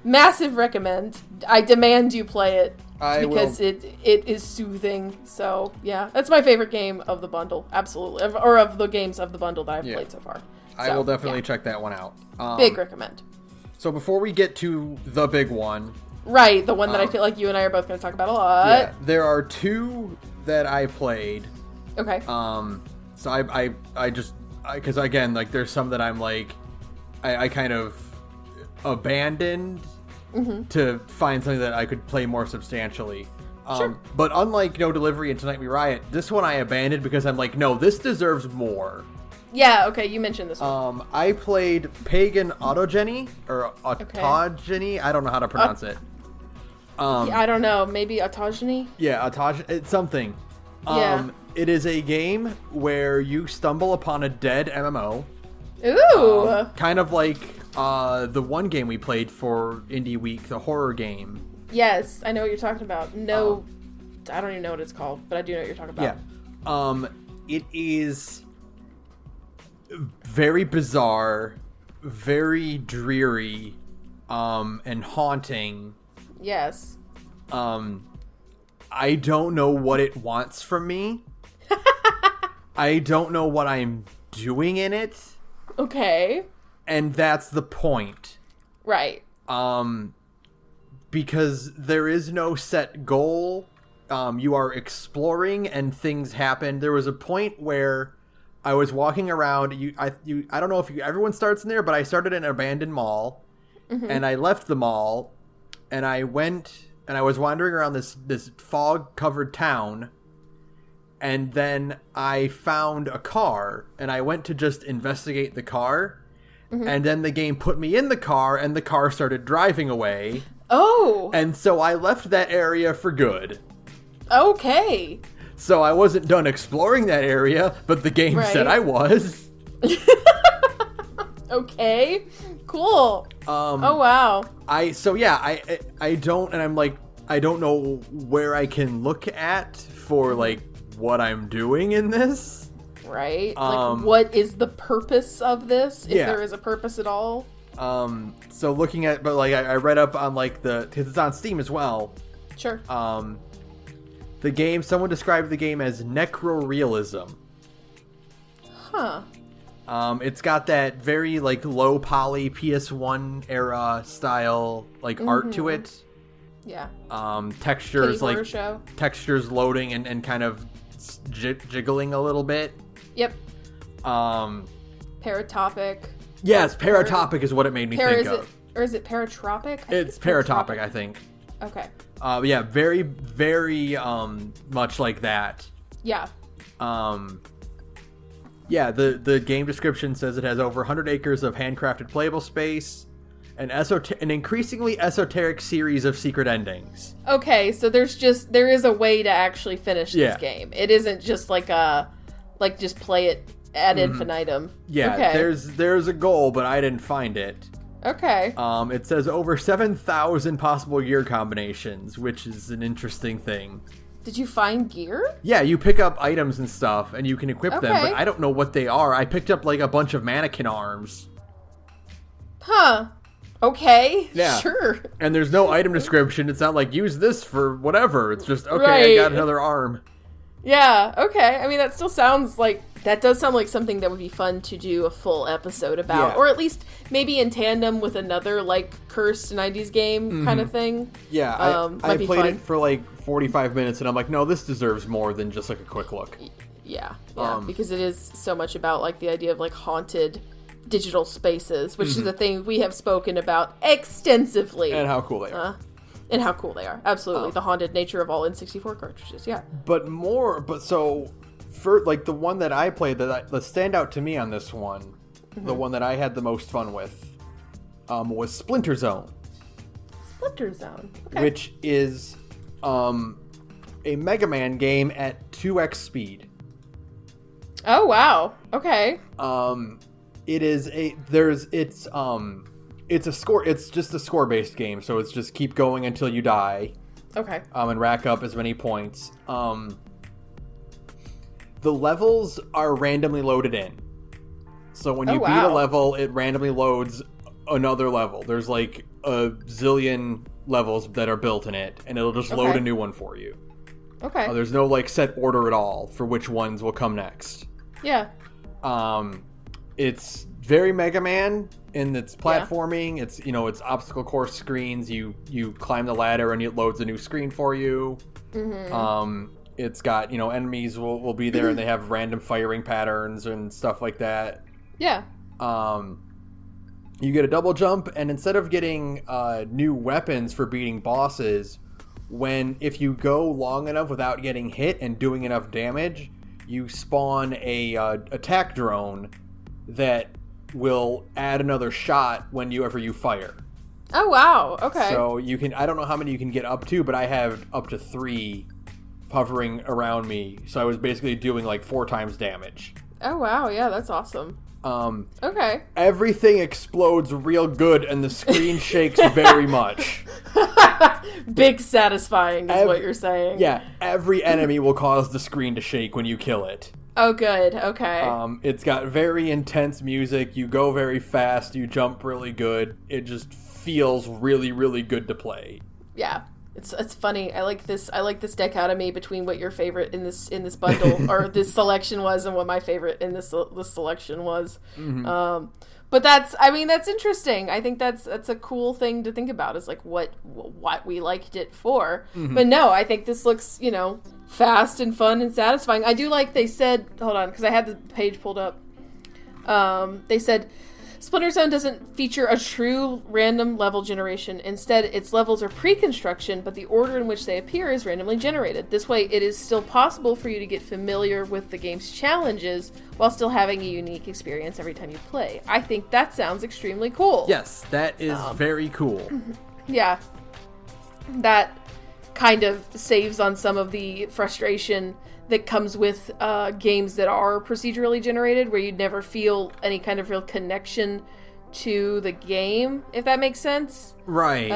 Massive recommend. I demand you play it. Because it is soothing. So yeah, that's my favorite game of the bundle. Absolutely. Or of the games of the bundle that I've played so far. I will definitely check that one out. Big recommend. So before we get to the big one. Right, the one that I feel like you and I are both going to talk about a lot. Yeah, there are 2 that I played. Okay. So I just, because again, like there's some that I'm like, I kind of abandoned to find something that I could play more substantially. Sure. But unlike No Delivery and Tonight We Riot, this one I abandoned because I'm like, no, this deserves more. Yeah, okay, you mentioned this one. I played Pagan Autogeny, or Autogeny, I don't know how to pronounce it. I don't know, maybe Autogeny? Yeah, it's something. It is a game where you stumble upon a dead MMO. Ooh! Kind of like the one game we played for Indie Week, the horror game. Yes, I know what you're talking about. No, I don't even know what it's called, but I do know what you're talking about. Yeah. It is very bizarre, very dreary, and haunting. Yes. I don't know what it wants from me. I don't know what I'm doing in it. Okay. And that's the point. Right. Because there is no set goal. You are exploring and things happen. There was a point where I was walking around. I don't know if everyone starts in there, but I started in an abandoned mall, and I left the mall, and I went and I was wandering around this fog-covered town, and then I found a car, and I went to just investigate the car, and then the game put me in the car, and the car started driving away. Oh! And so I left that area for good. Okay. So I wasn't done exploring that area, but the game said I was. Okay. Cool. Oh wow. I don't, and I'm like, I don't know where I can look at for like what I'm doing in this. Right. Like, what is the purpose of this? If there is a purpose at all. So looking at, but like I read up on like because it's on Steam as well. Sure. The game, someone described the game as necrorealism. Huh. It's got that very like low poly PS1 era style like art to it. Yeah. Textures like show. Textures loading and kind of jiggling a little bit. Yep. Paratopic. Yes, paratopic is what it made me think of. Or is it paratropic? It's paratopic, I think. Okay. Yeah, very, very much like that. Yeah. Yeah, the game description says it has over 100 acres of handcrafted playable space, an increasingly esoteric series of secret endings. Okay, so there is a way to actually finish this game. It isn't just just play it ad infinitum. Yeah, okay. there's a goal, but I didn't find it. Okay. It says over 7,000 possible gear combinations, which is an interesting thing. Did you find gear? Yeah, you pick up items and stuff, and you can equip them, but I don't know what they are. I picked up, like, a bunch of mannequin arms. Huh. Okay. Yeah. Sure. And there's no item description. It's not like, use this for whatever. It's just, okay, I got another arm. Yeah, okay. I mean, that still sounds like... That does sound like something that would be fun to do a full episode about. Yeah. Or at least maybe in tandem with another, like, cursed 90s game kind of thing. Yeah, I played it for, like, 45 minutes, and I'm like, no, this deserves more than just, like, a quick look. Yeah, because it is so much about, like, the idea of, like, haunted digital spaces, which is a thing we have spoken about extensively. And how cool they are. Absolutely. The haunted nature of all N64 cartridges, yeah. So for like the one that I played, the standout to me on this one, the one that I had the most fun with, was Splinter Zone. Splinter Zone, okay. Which is a Mega Man game at 2x speed. Oh wow. Okay. It's just a score-based game, so it's just keep going until you die. Okay. And rack up as many points. The levels are randomly loaded in. So when you beat a level, it randomly loads another level. There's like a zillion levels that are built in it, and it'll just load a new one for you. Okay. There's no like set order at all for which ones will come next. Yeah. It's very Mega Man in its platforming. It's, it's obstacle course screens. You climb the ladder and it loads a new screen for you. Mm-hmm. It's got, enemies will be there and they have random firing patterns and stuff like that. Yeah. You get a double jump, and instead of getting new weapons for beating bosses, if you go long enough without getting hit and doing enough damage, you spawn a attack drone that will add another shot whenever you fire. Oh wow, okay. So I don't know how many you can get up to, but I have up to 3 hovering around me, so I was basically doing like 4 times damage. Oh wow, yeah, that's awesome. Okay. Everything explodes real good and the screen shakes very much. Big satisfying is what you're saying. Yeah, every enemy will cause the screen to shake when you kill it. Oh, good. Okay. It's got very intense music. You go very fast. You jump really good. It just feels really, really good to play. Yeah. It's funny. I like this dichotomy between what your favorite in this bundle or this selection was and what my favorite in this selection was. Mm-hmm. But that's interesting. I think that's a cool thing to think about, is like what we liked it for. Mm-hmm. But no, I think this looks, fast and fun and satisfying. I do like they said, hold on, because I had the page pulled up. They said Splinter Zone doesn't feature a true random level generation. Instead, its levels are pre-construction, but the order in which they appear is randomly generated. This way, it is still possible for you to get familiar with the game's challenges while still having a unique experience every time you play. I think that sounds extremely cool. Yes, that is very cool. Yeah. That kind of saves on some of the frustration that comes with games that are procedurally generated, where you'd never feel any kind of real connection to the game, if that makes sense. Right.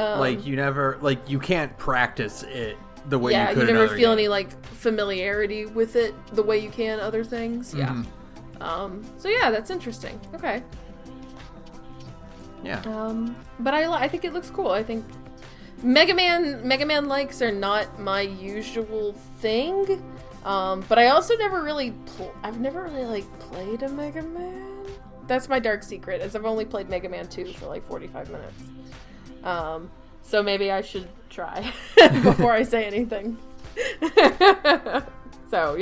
You can't practice it the way you could. Yeah, you never feel any familiarity with it the way you can other things. Mm-hmm. Yeah. So yeah, that's interesting. Okay. Yeah. But I think it looks cool. I think Mega Man likes are not my usual thing. But I also never really played a Mega Man. That's my dark secret, is I've only played Mega Man 2 for 45 minutes. So maybe I should try before I say anything. So,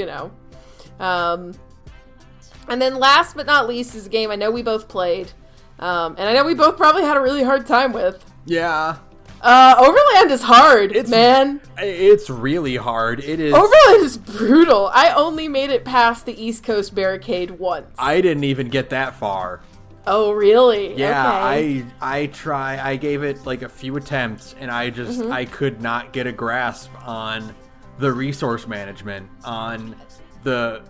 and then last but not least is a game I know we both played, and I know we both probably had a really hard time with. Yeah. Overland is hard, man. It's really hard. It is. Overland is brutal. I only made it past the East Coast barricade once. I didn't even get that far. Oh, really? Yeah, okay. I gave it a few attempts, and I could not get a grasp on the resource management, on the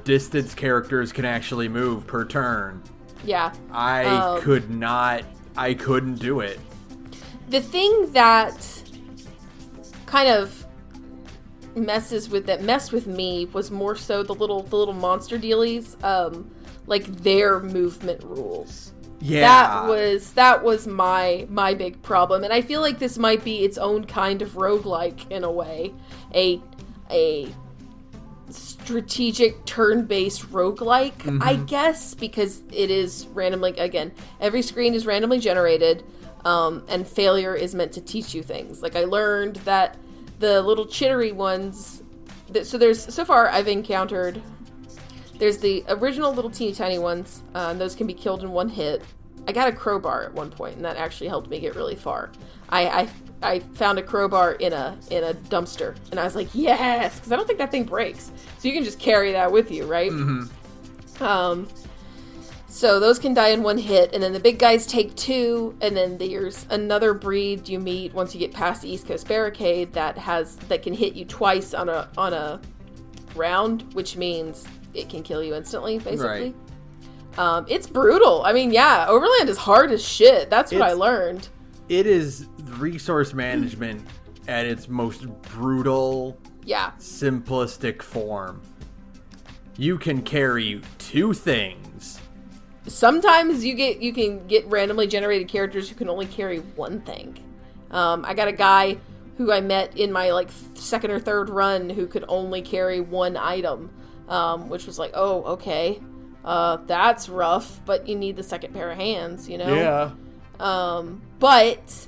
distance characters can actually move per turn. Yeah. I couldn't do it. The thing that kind of messed with me was more so the little monster dealies, their movement rules. Yeah. That was my big problem, and I feel like this might be its own kind of roguelike in a way, a strategic turn-based roguelike, I guess, because it is randomly, again, every screen is randomly generated. And failure is meant to teach you things. I learned that the little chittery ones... So far I've encountered There's the original little teeny tiny ones. Those can be killed in one hit. I got a crowbar at one point, and that actually helped me get really far. I found a crowbar in a dumpster, and I was like, yes, because I don't think that thing breaks. So you can just carry that with you, right? Mm-hmm. So those can die in one hit, and then the big guys take 2, and then there's another breed you meet once you get past the East Coast Barricade that can hit you twice on a round, which means it can kill you instantly, basically. Right. It's brutal. I mean, yeah, Overland is hard as shit. That's what I learned. It is resource management at its most brutal, simplistic form. You can carry 2 things. Sometimes you can get randomly generated characters who can only carry 1 thing. I got a guy who I met in my like 2nd or 3rd run who could only carry 1 item, which was like, oh, okay, that's rough. But you need the 2nd pair of hands, you know? Yeah. But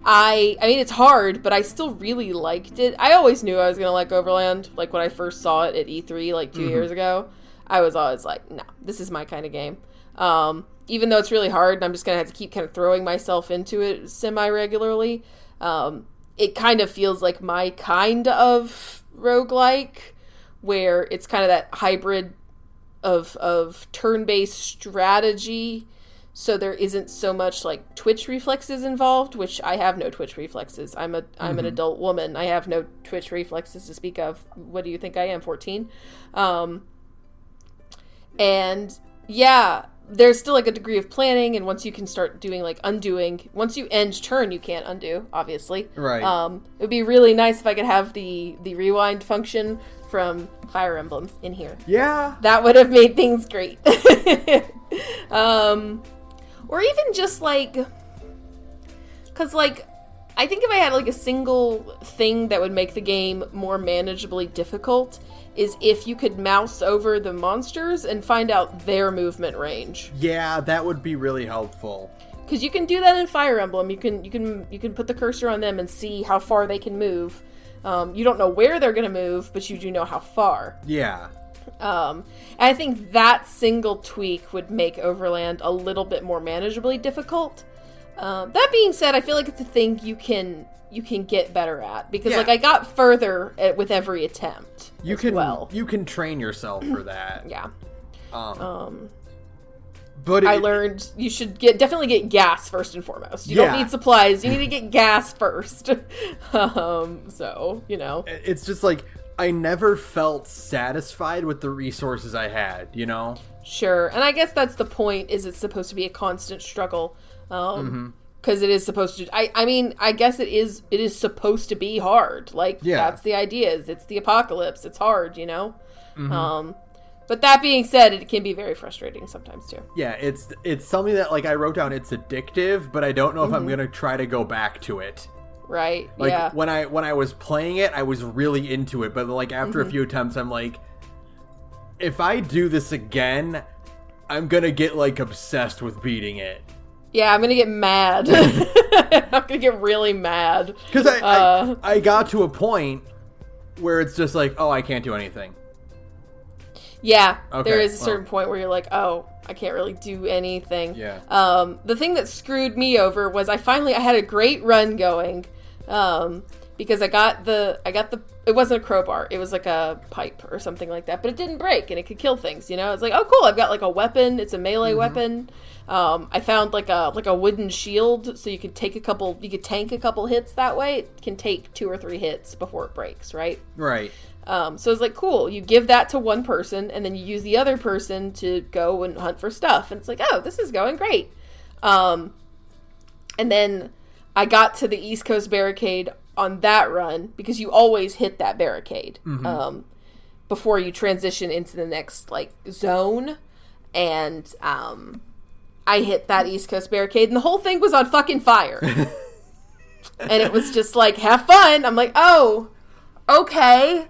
I mean, it's hard, but I still really liked it. I always knew I was going to like Overland. Like, when I first saw it at E3, like, 2 years ago, I was always like, no, this is my kind of game. Even though it's really hard, and I'm just going to have to keep kind of throwing myself into it semi-regularly, it kind of feels like my kind of roguelike, where it's kind of that hybrid of turn-based strategy. So there isn't so much like twitch reflexes involved, which I have no twitch reflexes. I'm an adult woman. I have no twitch reflexes to speak of. What do you think I am, 14? And yeah, there's still like a degree of planning, and once you can start doing like undoing, once you end turn, you can't undo, obviously. Right. It would be really nice if I could have the rewind function from Fire Emblem in here. Yeah. That would have made things great. Or even just, like, because, like, I think if I had, like, a single thing that would make the game more manageably difficult is if you could mouse over the monsters and find out their movement range. Yeah, that would be really helpful. Because you can do that in Fire Emblem. You can put the cursor on them and see how far they can move. You don't know where they're going to move, but you do know how far. Yeah. And I think that single tweak would make Overland a little bit more manageably difficult. That being said, I feel like it's a thing you can get better at, because like I got further with every attempt. You can train yourself for that. Yeah. But I learned you should definitely get gas first and foremost. You don't need supplies. You need to get gas first. So, you know. It's just like, I never felt satisfied with the resources I had, you know? Sure. And I guess that's the point, is it's supposed to be a constant struggle. Because it is supposed to, I mean, I guess it is supposed to be hard. Like, that's the idea, is it's the apocalypse. It's hard, you know? But that being said, it can be very frustrating sometimes too. Yeah, it's something that, like, I wrote down, it's addictive, but I don't know if I'm going to try to go back to it. Right. Like, when I was playing it, I was really into it, but like after a few attempts, I'm like, if I do this again, I'm gonna get like obsessed with beating it. Yeah, I'm gonna get mad. I'm gonna get really mad. Because I got to a point where it's just like, oh, I can't do anything. Yeah, there is a certain point where you're like, oh, I can't really do anything. Yeah. The thing that screwed me over was I had a great run going, because I got the it wasn't a crowbar, it was like a pipe or something like that, but it didn't break and it could kill things, you know? It's like, oh cool, I've got like a weapon, it's a melee weapon. I found like a wooden shield, so you could tank a couple hits that way. It can take 2 or 3 hits before it breaks, right? Right. So it's like, cool, you give that to one person, and then you use the other person to go and hunt for stuff. And it's like, oh, this is going great. And then I got to the East Coast Barricade on that run, because you always hit that barricade before you transition into the next, like, zone. And I hit that East Coast Barricade, and the whole thing was on fucking fire. And it was just like, have fun. I'm like, oh, okay.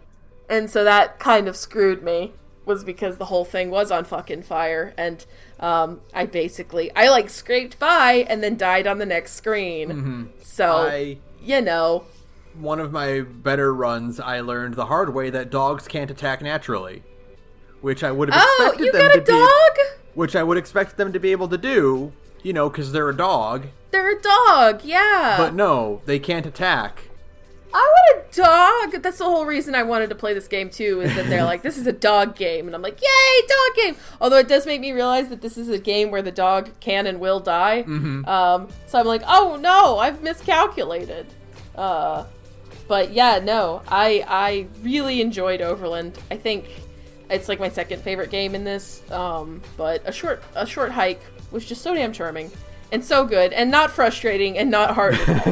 And so that kind of screwed me, was because the whole thing was on fucking fire. And I like scraped by and then died on the next screen. So, you know. One of my better runs, I learned the hard way that dogs can't attack naturally. which I would have expected them to be. Oh, you got a dog? Which I would expect them to be able to do, because they're a dog. They're a dog, yeah. But no, they can't attack. I want a dog. That's the whole reason I wanted to play this game, too, is that they're like, this is a dog game. And I'm like, yay, dog game. Although it does make me realize that this is a game where the dog can and will die. Mm-hmm. So I'm like, oh, no, I've miscalculated. But yeah, no, I really enjoyed Overland. I think it's like my second favorite game in this. But a short hike was just so damn charming. And so good, and not frustrating, and not hard at all.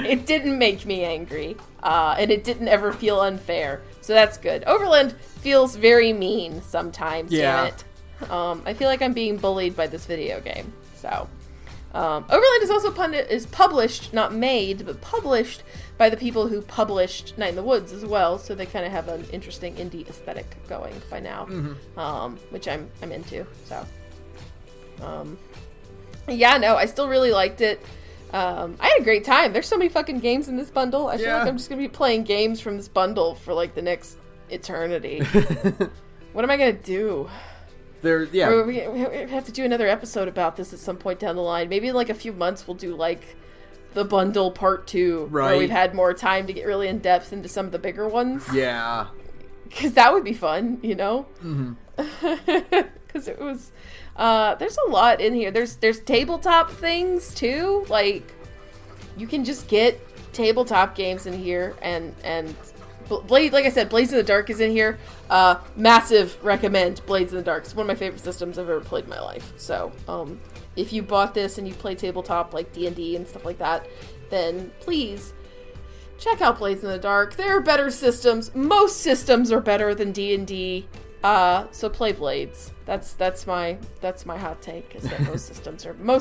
It didn't make me angry, and it didn't ever feel unfair. So that's good. Overland feels very mean sometimes, damn it. I feel like I'm being bullied by this video game. So, Overland is also published, not made, but published by the people who published Night in the Woods as well. So they kind of have an interesting indie aesthetic going by now, which I'm into. So, yeah, no, I still really liked it. I had a great time. There's so many fucking games in this bundle. I feel like I'm just going to be playing games from this bundle for, like, the next eternity. What am I going to do? We have to do another episode about this at some point down the line. Maybe in, like, a few months we'll do, like, the bundle part 2. Right. Where we've had more time to get really in-depth into some of the bigger ones. Yeah. Because that would be fun, Mm-hmm. Because it was... there's a lot in here. There's tabletop things too. Like, you can just get tabletop games in here, and like I said, Blades in the Dark is in here. Massive recommend Blades in the Dark. It's one of my favorite systems I've ever played in my life. So, if you bought this and you play tabletop like D&D and stuff like that, then please check out Blades in the Dark. There are better systems. Most systems are better than D&D. So play Blades. That's my hot take, is that most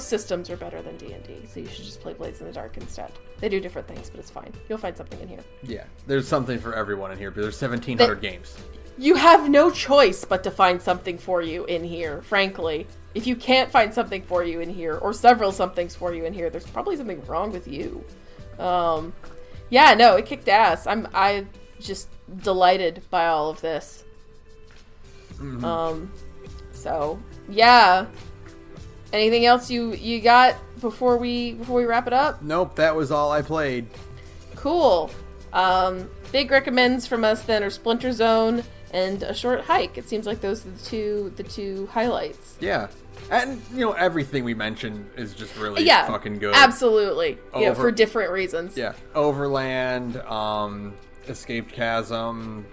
systems are better than D&D. So you should just play Blades in the Dark instead. They do different things, but it's fine. You'll find something in here. Yeah, there's something for everyone in here, but there's 1,700 games. You have no choice but to find something for you in here, frankly. If you can't find something for you in here, or several somethings for you in here, there's probably something wrong with you. Yeah, no, it kicked ass. I'm just delighted by all of this. Mm-hmm. So yeah. Anything else you got before we wrap it up? Nope, that was all I played. Cool. Big recommends from us then are Splinter Zone and A Short Hike. It seems like those are the two highlights. Yeah. And everything we mentioned is just really fucking good. Absolutely. For different reasons. Yeah. Overland, Escaped Chasm,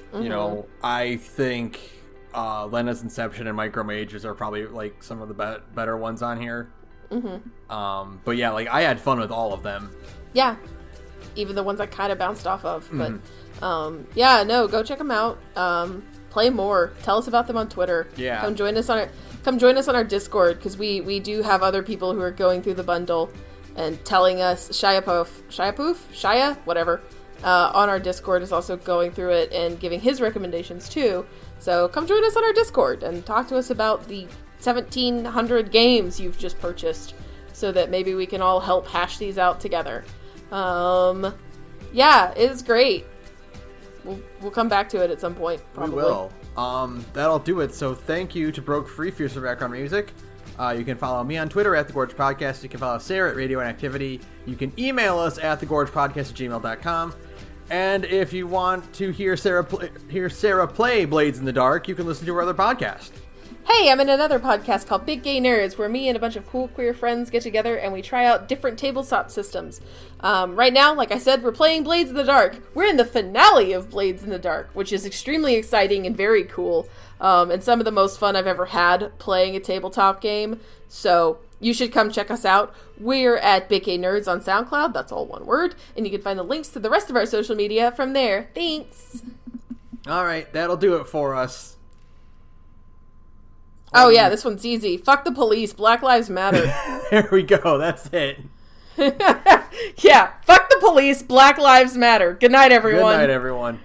I think Lena's Inception and Micro Mages are probably like some of the better ones on here. Mm-hmm. But yeah, like I had fun with all of them. Yeah, even the ones I kind of bounced off of. Mm-hmm. But go check them out. Play more. Tell us about them on Twitter. Yeah, come join us on our Discord, because we do have other people who are going through the bundle and telling us Shia, whatever. On our Discord is also going through it and giving his recommendations too. So come join us on our Discord and talk to us about the 1,700 games you've just purchased, so that maybe we can all help hash these out together. Yeah, it is great. We'll come back to it at some point, probably. We will. That'll do it. So thank you to Broke Free for your background music. You can follow me on Twitter at thegorgepodcast. You can follow Sara at radioinactivity. You can email us at thegorgepodcast@gmail.com. And if you want to hear Sara play Blades in the Dark, you can listen to our other podcast. Hey, I'm in another podcast called Big Gay Nerds, where me and a bunch of cool queer friends get together and we try out different tabletop systems. Right now, like I said, we're playing Blades in the Dark. We're in the finale of Blades in the Dark, which is extremely exciting and very cool. And some of the most fun I've ever had playing a tabletop game. So you should come check us out. We're at Big Gay Nerds on SoundCloud. That's all one word. And you can find the links to the rest of our social media from there. Thanks. All right, that'll do it for us. Oh, yeah, this one's easy. Fuck the police. Black Lives Matter. There we go. That's it. Yeah, fuck the police. Black Lives Matter. Good night, everyone. Good night, everyone.